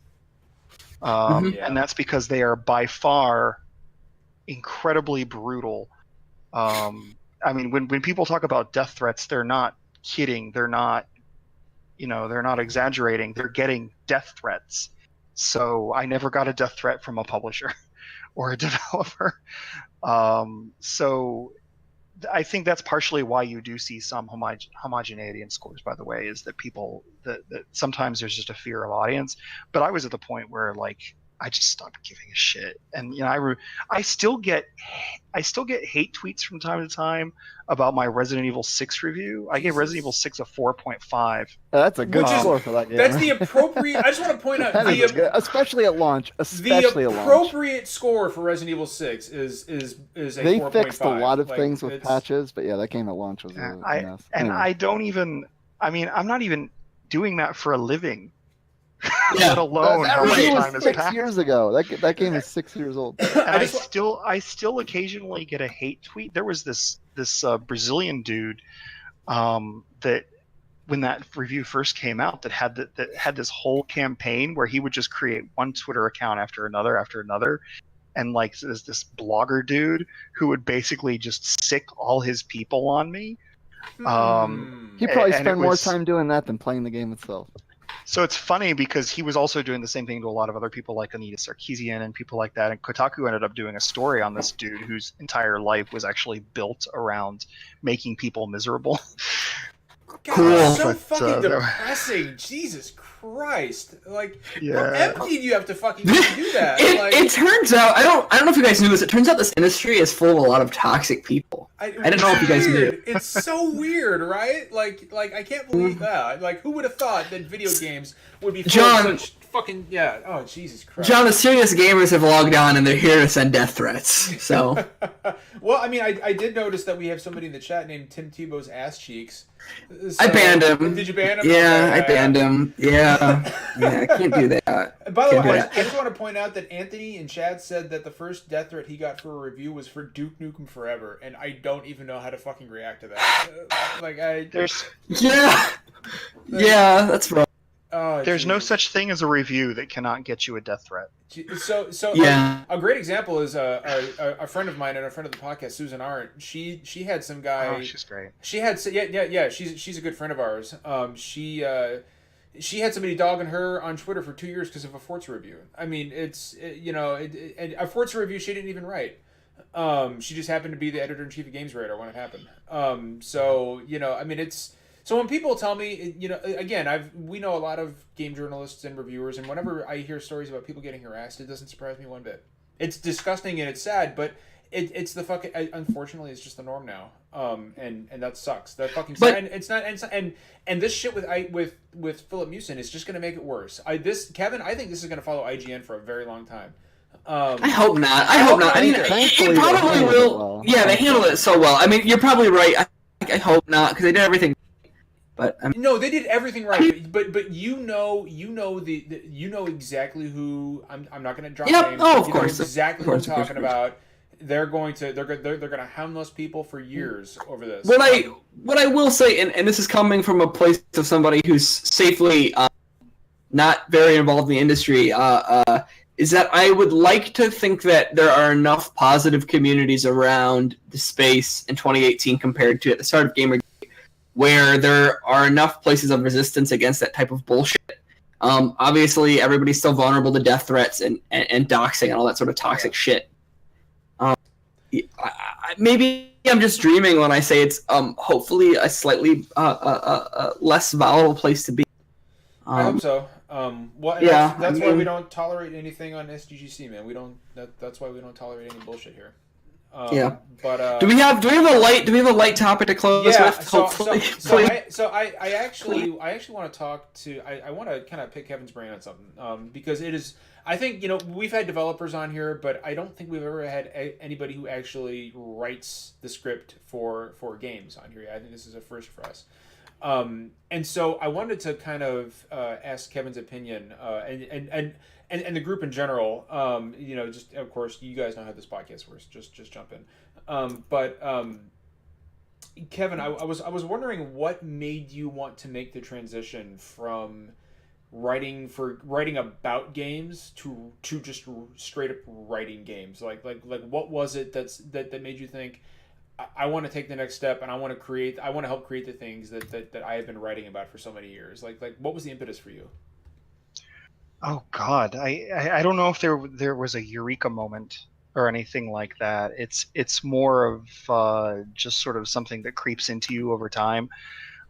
And that's because they are by far incredibly brutal. When people talk about death threats, they're not kidding. They're not exaggerating. They're getting death threats. So I never got a death threat from a publisher or a developer. So I think that's partially why you do see some homogeneity in scores, by the way, is that people that sometimes there's just a fear of audience. But I was at the point where like I just stopped giving a shit, and I still get hate tweets from time to time about my Resident Evil 6 review. I gave Resident Evil 6 a 4.5. That's a good score for that game. That's the appropriate. I just want to point out especially at launch. The appropriate score for Resident Evil 6 is a 4.5. They fixed a lot of things with patches, but yeah, that game at launch was a mess. And I don't even. I'm not even doing that for a living. Yeah. Let alone how much time has 6 passed. years ago. That game is 6 years old. And I still occasionally get a hate tweet. There was this Brazilian dude that when that review first came out that had this whole campaign where he would just create one Twitter account after another, and like there's this blogger dude who would basically just sick all his people on me. He probably spent more time doing that than playing the game itself. So it's funny because he was also doing the same thing to a lot of other people like Anita Sarkeesian and people like that. And Kotaku ended up doing a story on this dude whose entire life was actually built around making people miserable. God, cool. So fucking depressing. Jesus Christ. Like, how empty do you have to fucking do that? It turns out, I don't know if you guys knew this, it turns out this industry is full of a lot of toxic people. I didn't know if you guys knew. It's so weird, right? Like I can't believe that. Like, who would have thought that video games would be full of such fucking yeah. Oh Jesus Christ. John, the serious gamers have logged on and they're here to send death threats. So. Well, I mean, I did notice that we have somebody in the chat named Tim Tebow's Ass Cheeks. So, I banned him. Did you ban him? Yeah, okay, I banned him. Yeah. Yeah, I can't do that. By the way, I just want to point out that Anthony in chat said that the first death threat he got for a review was for Duke Nukem Forever, and I don't even know how to fucking react to that. Yeah, that's right. Oh, there's no such thing as a review that cannot get you a death threat. So yeah. A great example is a friend of mine and a friend of the podcast, Susan Arndt. She had some guy. Oh, she's great. She had yeah. She's a good friend of ours. She had somebody dogging her on Twitter for 2 years because of a Forza review. I mean, and a Forza review she didn't even write. She just happened to be the editor-in-chief of Games Radar when it happened. So I mean, it's. So when people tell me, again, we know a lot of game journalists and reviewers, and whenever I hear stories about people getting harassed, it doesn't surprise me one bit. It's disgusting and it's sad, but it's the fucking. Unfortunately, it's just the norm now. And that sucks. That fucking. But, and it's not. And this shit with Philip Mewson is just gonna make it worse. Kevin, I think this is gonna follow IGN for a very long time. I hope not. I hope not. I mean, it probably will. Well. Yeah, they handled it so well. I mean, you're probably right. I hope not because they did everything. But no, they did everything right. But you know exactly who I'm not going to drop names. Oh, of course. Exactly who I'm talking about. They're going to hound those people for years over this. What I will say, and this is coming from a place of somebody who's safely not very involved in the industry, is that I would like to think that there are enough positive communities around the space in 2018 compared to at the start of Gamergate, where there are enough places of resistance against that type of bullshit. Obviously, everybody's still vulnerable to death threats and doxing and all that sort of toxic shit. Maybe I'm just dreaming when I say it's hopefully a slightly less volatile place to be. I hope so. That's why we don't tolerate anything on SDGC, man. That's why we don't tolerate any bullshit here. But do we have a light topic to close with? I actually want to talk to. I want to kind of pick Kevin's brain on something because it is. I think we've had developers on here, but I don't think we've ever had anybody who actually writes the script for games on here. I think this is a first for us. And so I wanted to kind of ask Kevin's opinion and the group in general. Just of course you guys know how this podcast works. Just jump in. But Kevin, I was wondering what made you want to make the transition from writing about games to just straight up writing games. Like what was it that made you think I want to take the next step and I want to help create the things that I have been writing about for so many years. Like what was the impetus for you? Oh God, I don't know if there was a eureka moment or anything like that. It's more of just sort of something that creeps into you over time.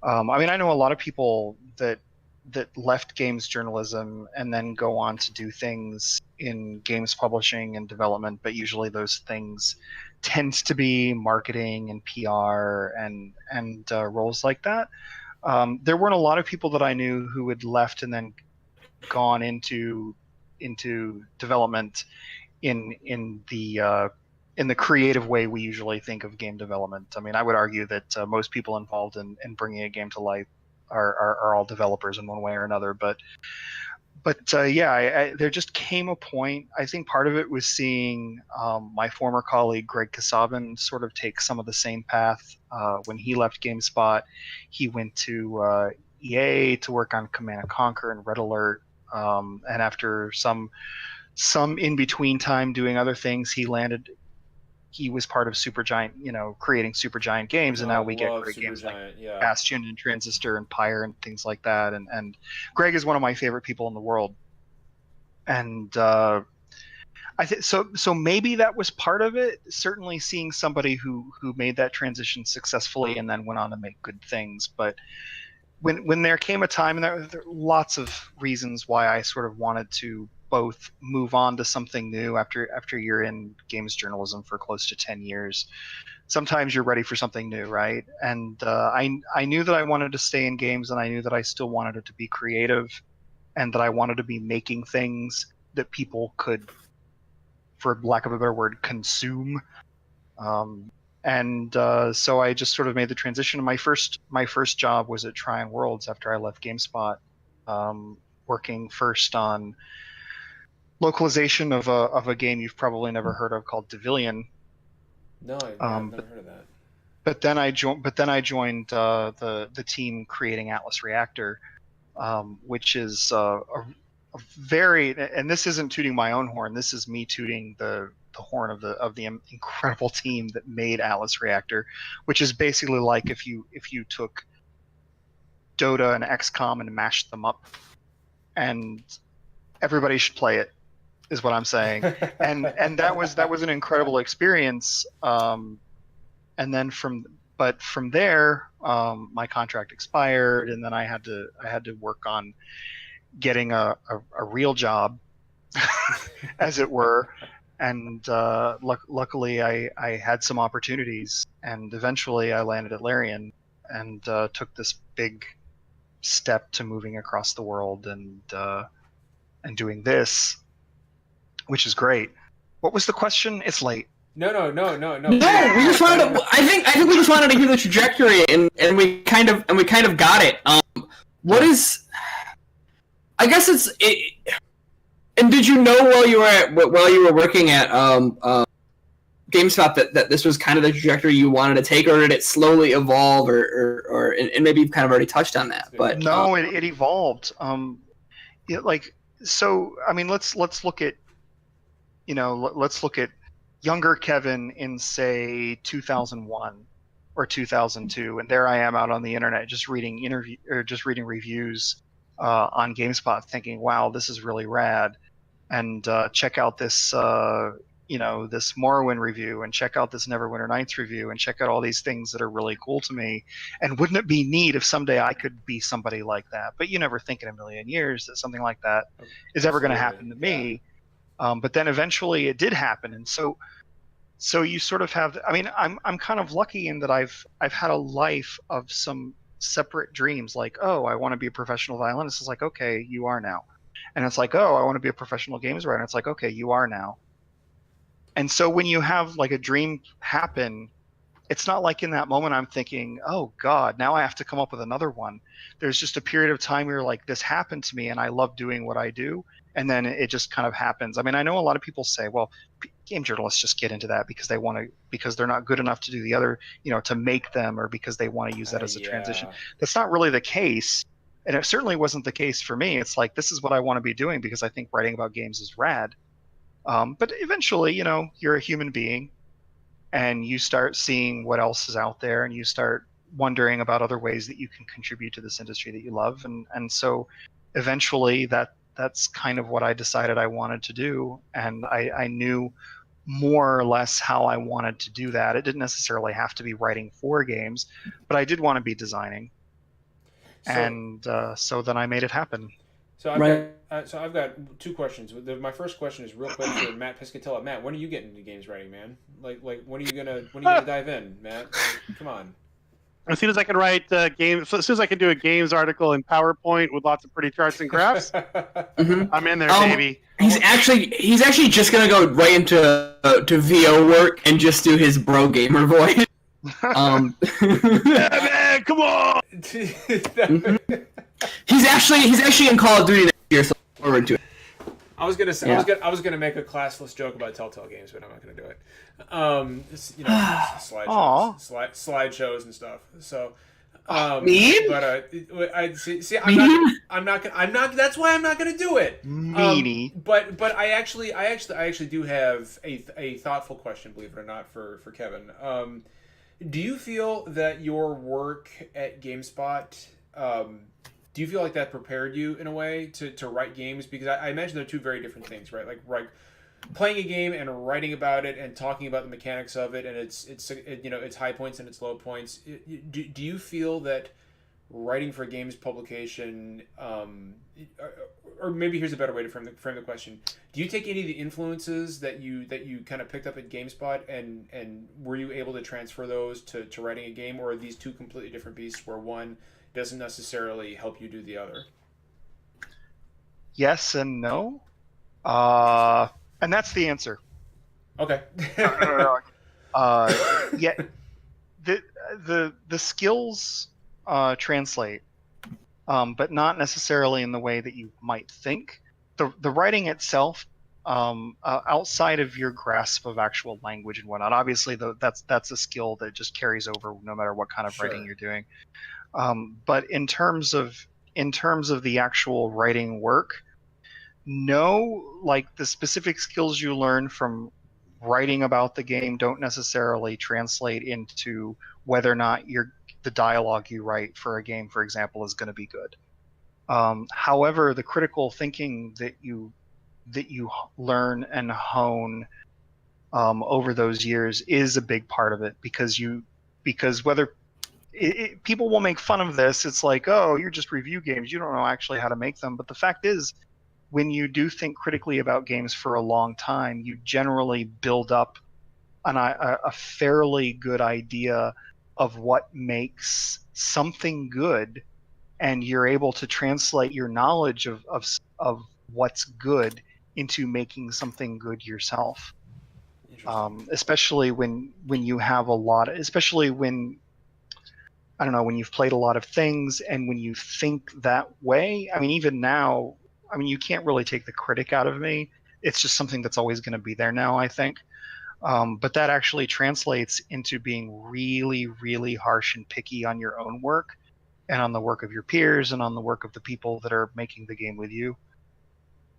I mean, I know a lot of people that left games journalism and then go on to do things in games publishing and development, but usually those things tends to be marketing and PR and roles like that. There weren't a lot of people that I knew who had left and then gone into development in the creative way we usually think of game development. I mean, I would argue that most people involved in bringing a game to life are all developers in one way or another. But there just came a point. I think part of it was seeing my former colleague Greg Kasabin sort of take some of the same path. When he left GameSpot, he went to EA to work on Command & Conquer and Red Alert. And after some in between time doing other things, he was part of Supergiant, creating Supergiant games, and now we get great games like Bastion and Transistor and Pyre and things like that. And Greg is one of my favorite people in the world. And I think so maybe that was part of it. Certainly seeing somebody who made that transition successfully and then went on to make good things. But when there came a time, and there are lots of reasons why I sort of wanted to both move on to something new after you're in games journalism for close to 10 years. Sometimes you're ready for something new, right? And I knew that I wanted to stay in games, and I knew that I still wanted it to be creative. and that I wanted to be making things that people could, for lack of a better word, consume. So I just sort of made the transition. My first job was at Tryon Worlds after I left GameSpot, working first on localization of a game you've probably never heard of called Devilian. No, I've never heard of that. But then I joined the team creating Atlas Reactor, which is a very, and this isn't tooting my own horn. This is me tooting the horn of the incredible team that made Atlas Reactor, which is basically like if you took Dota and XCOM and mashed them up, and everybody should play it, is what I'm saying. and that was an incredible experience. And then from there, my contract expired, and then I had to work on getting a real job, as it were. And luckily, I had some opportunities, and eventually I landed at Larian and took this big step to moving across the world and doing this, which is great. What was the question? It's late. No. No, we just wanted to. I think we just wanted to hear the trajectory, and we kind of got it. What is? I guess it's. And did you know while you were working at GameStop that this was kind of the trajectory you wanted to take, or did it slowly evolve, or and maybe you've kind of already touched on that, but no, it evolved. So I mean, let's look at, let's look at younger Kevin in, say, 2001 or 2002, and there I am out on the internet just reading reviews on GameSpot, thinking, wow, this is really rad, and check out this this Morrowind review, and check out this Neverwinter Nights review, and check out all these things that are really cool to me, and wouldn't it be neat if someday I could be somebody like that? But you never think in a million years that something like that is ever going to happen to me. But then eventually it did happen, and so you sort of have. I mean, I'm kind of lucky in that I've had a life of some separate dreams. Like, oh, I want to be a professional violinist. It's like, okay, you are now. And it's like, oh, I want to be a professional games writer. It's like, okay, you are now. And so when you have like a dream happen, it's not like in that moment I'm thinking, oh God, now I have to come up with another one. There's just a period of time where you're like, this happened to me and I love doing what I do. And then it just kind of happens. I mean, I know a lot of people say, well, game journalists just get into that because because they're not good enough to do the other, to make them, or because they want to use that as a transition. That's not really the case. And it certainly wasn't the case for me. It's like, this is what I want to be doing because I think writing about games is rad. But eventually, you're a human being and you start seeing what else is out there, and you start wondering about other ways that you can contribute to this industry that you love. And so eventually that's kind of what I decided I wanted to do. And I knew more or less how I wanted to do that. It didn't necessarily have to be writing for games, but I did want to be designing. So then I made it happen. So I've got two questions. My first question is real quick for Matt Piscatella. Matt, when are you getting into games writing, man? Like when are you gonna dive in, Matt? Come on. As soon as I can write games, as soon as I can do a games article in PowerPoint with lots of pretty charts and graphs, I'm in there, baby. He's actually just gonna go right into to VO work and just do his bro gamer voice. Yeah, man, come on. He's actually in Call of Duty next year, so look forward to it. I was gonna say I was gonna make a classless joke about Telltale Games, but I'm not gonna do it. Slideshows and stuff. So, mean? But I'm not. That's why I'm not gonna do it. Meanie. But I actually do have a thoughtful question, believe it or not, for Kevin. Do you feel that your work at GameSpot, do you feel like that prepared you in a way to write games? Because I imagine they're two very different things, right? Like playing a game and writing about it and talking about the mechanics of it and its high points and its low points. Do you feel that writing for a games publication, or maybe here's a better way to frame the question: do you take any of the influences that you kind of picked up at GameSpot and were you able to transfer those to writing a game, or are these two completely different beasts where one doesn't necessarily help you do the other? yes and no. And that's the answer. Okay. Yeah, the skills translate, but not necessarily in the way that you might think. The writing itself, outside of your grasp of actual language and whatnot, obviously that's a skill that just carries over no matter what kind of writing you're doing. But in terms of the actual writing work, no, like the specific skills you learn from writing about the game don't necessarily translate into whether or not the dialogue you write for a game, for example, is going to be good. However, the critical thinking that you learn and hone over those years is a big part of it, because whether people will make fun of this, it's like, oh, you just review games, you don't know actually how to make them. But the fact is, when you do think critically about games for a long time, you generally build up a fairly good idea of what makes something good, and you're able to translate your knowledge of what's good into making something good yourself. Especially when you have a lot, especially when, I don't know, when you've played a lot of things and when you think that way. I mean, even now, I mean, you can't really take the critic out of me. It's just something that's always going to be there now, I think. But that actually translates into being really, really harsh and picky on your own work, and on the work of your peers, and on the work of the people that are making the game with you.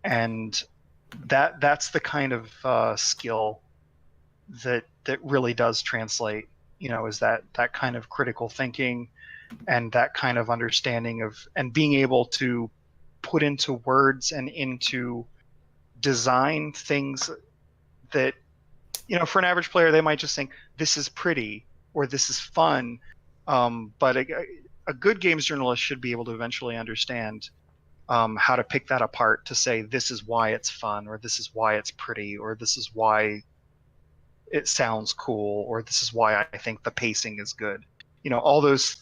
And that's the kind of skill that really does translate, is that kind of critical thinking, and that kind of understanding of, and being able to put into words and into design things that, for an average player, they might just think this is pretty or this is fun. But a good games journalist should be able to eventually understand how to pick that apart to say, this is why it's fun, or this is why it's pretty, or this is why it sounds cool, or this is why I think the pacing is good. All those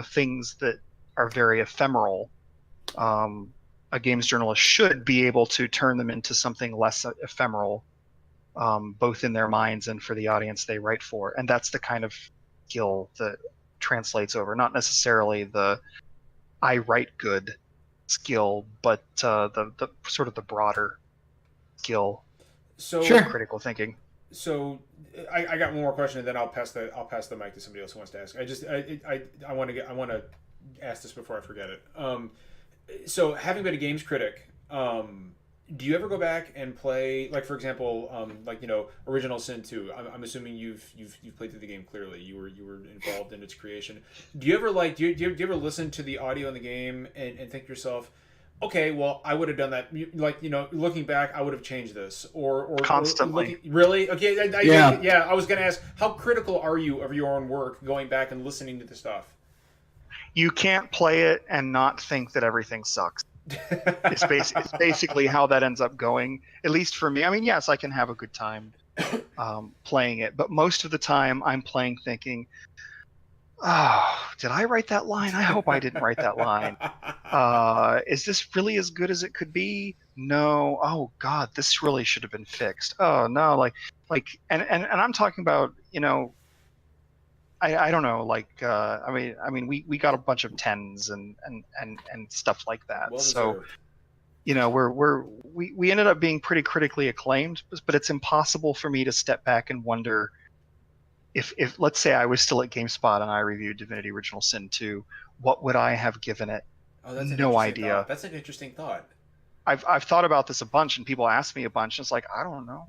things that are very ephemeral. A games journalist should be able to turn them into something less ephemeral, both in their minds and for the audience they write for. And that's the kind of skill that translates over, not necessarily the I write good skill, but the sort of the broader skill. So critical thinking. So I got one more question, and then I'll pass the mic to somebody else who wants to ask. I want to ask this before I forget it. So having been a games critic, do you ever go back and play, like, for example, Original Sin 2? I'm assuming you've played through the game clearly. You were involved in its creation. Do you ever do you ever listen to the audio in the game and think to yourself, okay, well, I would have done that. Looking back, I would have changed this, or constantly. Really? Okay, yeah. I was going to ask, how critical are you of your own work, going back and listening to the stuff? You can't play it and not think that everything sucks. It's basically how that ends up going, at least for me. I mean, yes, I can have a good time playing it, but most of the time I'm playing thinking, oh, did I write that line? I hope I didn't write that line. Is this really as good as it could be? No. Oh God, this really should have been fixed. Oh no, and I'm talking about, I don't know, I mean we got a bunch of 10s and stuff like that. Well so deserved. we ended up being pretty critically acclaimed, but it's impossible for me to step back and wonder if let's say I was still at GameSpot and I reviewed Divinity Original Sin 2, what would I have given it? Oh, that's no idea. Thought. That's an interesting thought. I've thought about this a bunch, and people ask me a bunch, and it's like, I don't know.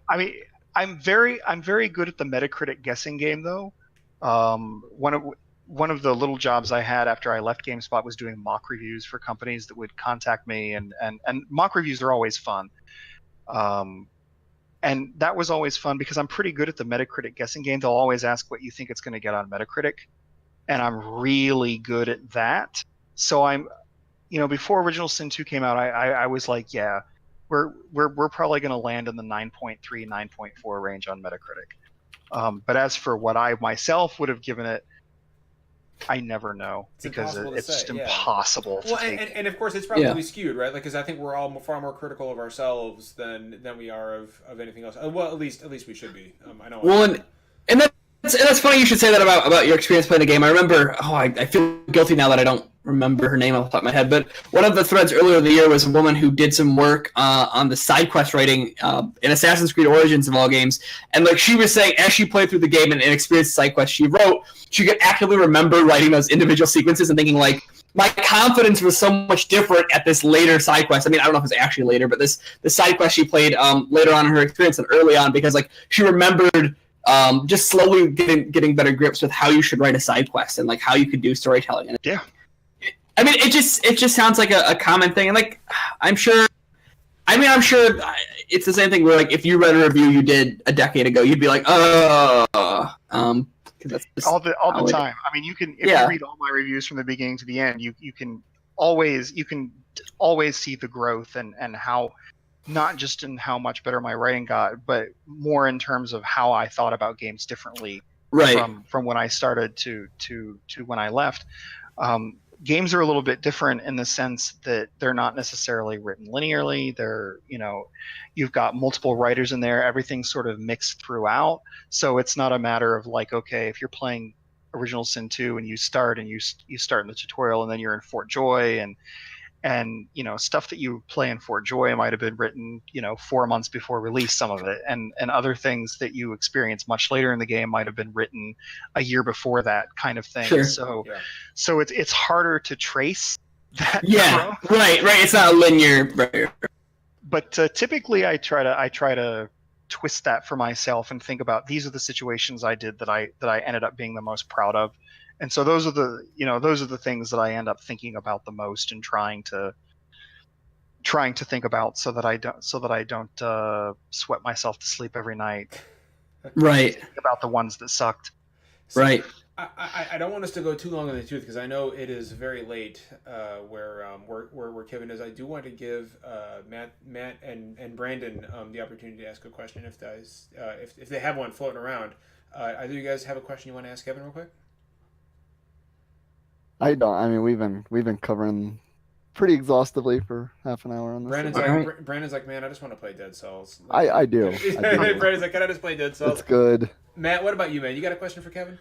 I mean, I'm very good at the Metacritic guessing game, though. One of the little jobs I had after I left GameSpot was doing mock reviews for companies that would contact me, and mock reviews are always fun. And that was always fun because I'm pretty good at the Metacritic guessing game. They'll always ask what you think it's going to get on Metacritic, and I'm really good at that. So before Original Sin 2 came out, I was like, yeah, we're probably going to land in the 9.3, 9.4 range on Metacritic. But as for what I myself would have given it, I never know because it's just impossible to take. And of course it's probably skewed, right? Like, because I think we're all far more critical of ourselves than we are of anything else. Well, at least we should be. I know. Well, and that's funny you should say that about your experience playing the game. I remember. I feel guilty now that I don't remember her name off the top of my head. But one of the threads earlier in the year was a woman who did some work on the side quest writing in Assassin's Creed Origins of all games, and like she was saying, as she played through the game and experienced side quests she wrote, she could actively remember writing those individual sequences and thinking like, my confidence was so much different at this later side quest. I mean, I don't know if it's actually later, but the side quest she played later on in her experience than early on, because like she remembered just slowly getting better grips with how you should write a side quest and like how you could do storytelling. And yeah, I mean, it just sounds like a common thing, and like I'm sure it's the same thing where like if you read a review you did a decade ago, you'd be like, that's all the time. I mean, you can if you read all my reviews from the beginning to the end, you can always see the growth and how, not just in how much better my writing got, but more in terms of how I thought about games differently from when I started to when I left. Games are a little bit different in the sense that they're not necessarily written linearly. They're, you've got multiple writers in there. Everything's sort of mixed throughout. So it's not a matter of like, okay, if you're playing Original Sin 2 and you start in the tutorial and then you're in Fort Joy and stuff that you play in Fort Joy might have been written 4 months before release, some of it, and other things that you experience much later in the game might have been written a year before that, kind of thing. Sure. So it's harder to trace that. Yeah, right. It's not a linear. Right. But typically I try to twist that for myself and think about, these are the situations I did that I ended up being the most proud of. And so those are the things that I end up thinking about the most and trying to think about, so that I don't sweat myself to sleep every night. Right. Think about the ones that sucked. Right. I don't want us to go too long in the tooth because I know it is very late where Kevin is. I do want to give Matt and Brandon the opportunity to ask a question if they have one floating around. Either of you guys have a question you want to ask Kevin real quick? I don't. I mean, we've been covering pretty exhaustively for half an hour on this. Brandon's like, man, I just want to play Dead Cells. I do. Brandon's like, can I just play Dead Cells? It's good. Matt, what about you, man? You got a question for Kevin?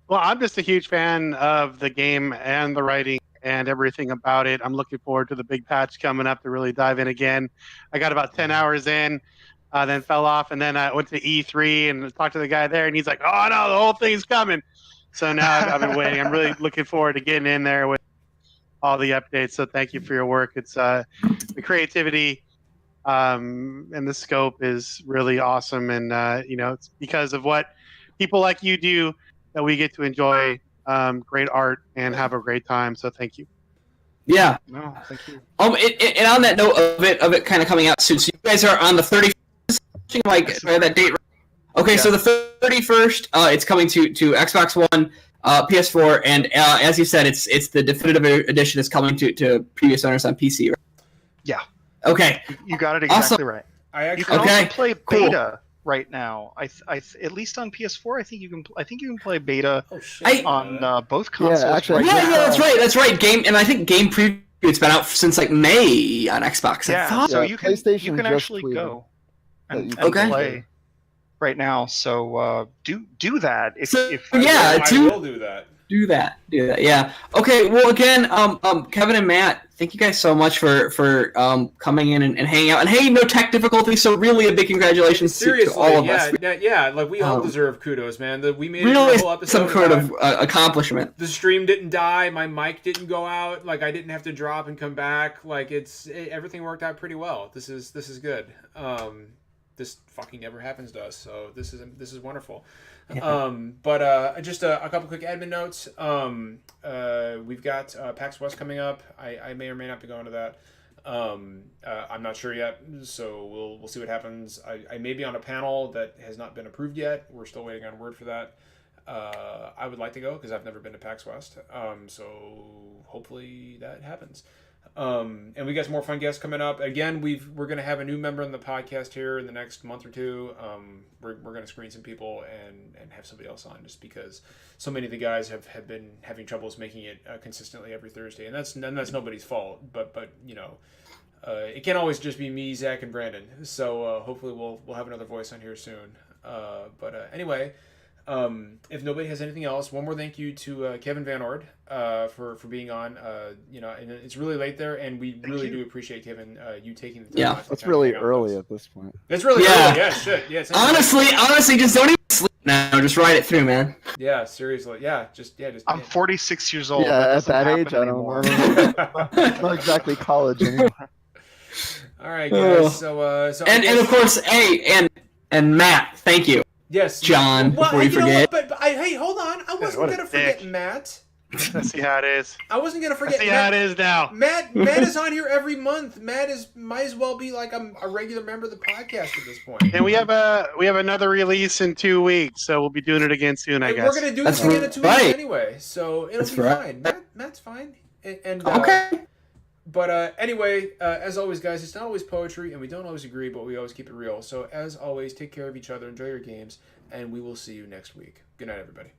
Well, I'm just a huge fan of the game and the writing and everything about it. I'm looking forward to the big patch coming up to really dive in again. I got about 10 hours in, then fell off, and then I went to E3 and talked to the guy there, and he's like, oh, no, the whole thing's coming. So now I've been waiting. I'm really looking forward to getting in there with all the updates. So thank you for your work. It's the creativity and the scope is really awesome. And, it's because of what people like you do that we get to enjoy great art and have a great time. So thank you. Yeah. No, thank you. And on that note of it kind of coming out soon. So you guys are on the 31st, that date. Okay, so the 31st, it's coming to Xbox One, PS4, and as you said, it's the definitive edition is coming to previous owners on PC. Right? Yeah. Okay. You got it exactly right. You can also play beta right now. At least on PS4, I think you can play beta on both consoles. Yeah, actually, that's right. Game, and I think Game Preview, it's been out since like May on Xbox. Yeah, so you can actually go and play right now. So do that. I will do that. Do that. Yeah. Okay. Well, again, Kevin and Matt, thank you guys so much for coming in and hanging out. And hey, no tech difficulties, so really a big congratulations to all of us. Yeah, like we all deserve kudos, man. We made really a whole episode. Some kind of accomplishment. The stream didn't die. My mic didn't go out. Like I didn't have to drop and come back. Like everything worked out pretty well. This is good. This fucking never happens to us, so this is wonderful. Yeah. But just a couple quick admin notes. We've got PAX West coming up. I may or may not be going to that. I'm not sure yet, so we'll see what happens. I may be on a panel that has not been approved yet. We're still waiting on word for that. I would like to go because I've never been to PAX West. So hopefully that happens. And we got some more fun guests coming up. Again, we're going to have a new member on the podcast here in the next month or two. We're going to screen some people and have somebody else on, just because so many of the guys have been having troubles making it consistently every Thursday, and that's nobody's fault. But it can't always just be me, Zach, and Brandon. So hopefully we'll have another voice on here soon. Anyway. If nobody has anything else, one more thank you to Kevin Van Ord for being on. And it's really late there, and we really do appreciate, Kevin, you taking the time. Yeah, it's really early at this point. It's really early. Yeah, shit. Yeah. Honestly, just don't even sleep now. Just ride it through, man. Yeah, seriously. Yeah, just. I'm 46 years old. Yeah, at that age, I don't know. It's not exactly college anymore. All right, guys. So and of course, and Matt, thank you. Yes, John. Well, before you forget. Hey, hold on. I wasn't gonna forget Matt. Let's see how it is. I wasn't gonna forget. Let's see how it is now. Matt is on here every month. Might as well be like a regular member of the podcast at this point. And we have another release in 2 weeks, so we'll be doing it again soon. I guess we're gonna do this again in 2 weeks anyway, so it'll be fine. Matt's fine. Okay. But anyway, as always, guys, it's not always poetry, and we don't always agree, but we always keep it real. So as always, take care of each other, enjoy your games, and we will see you next week. Good night, everybody.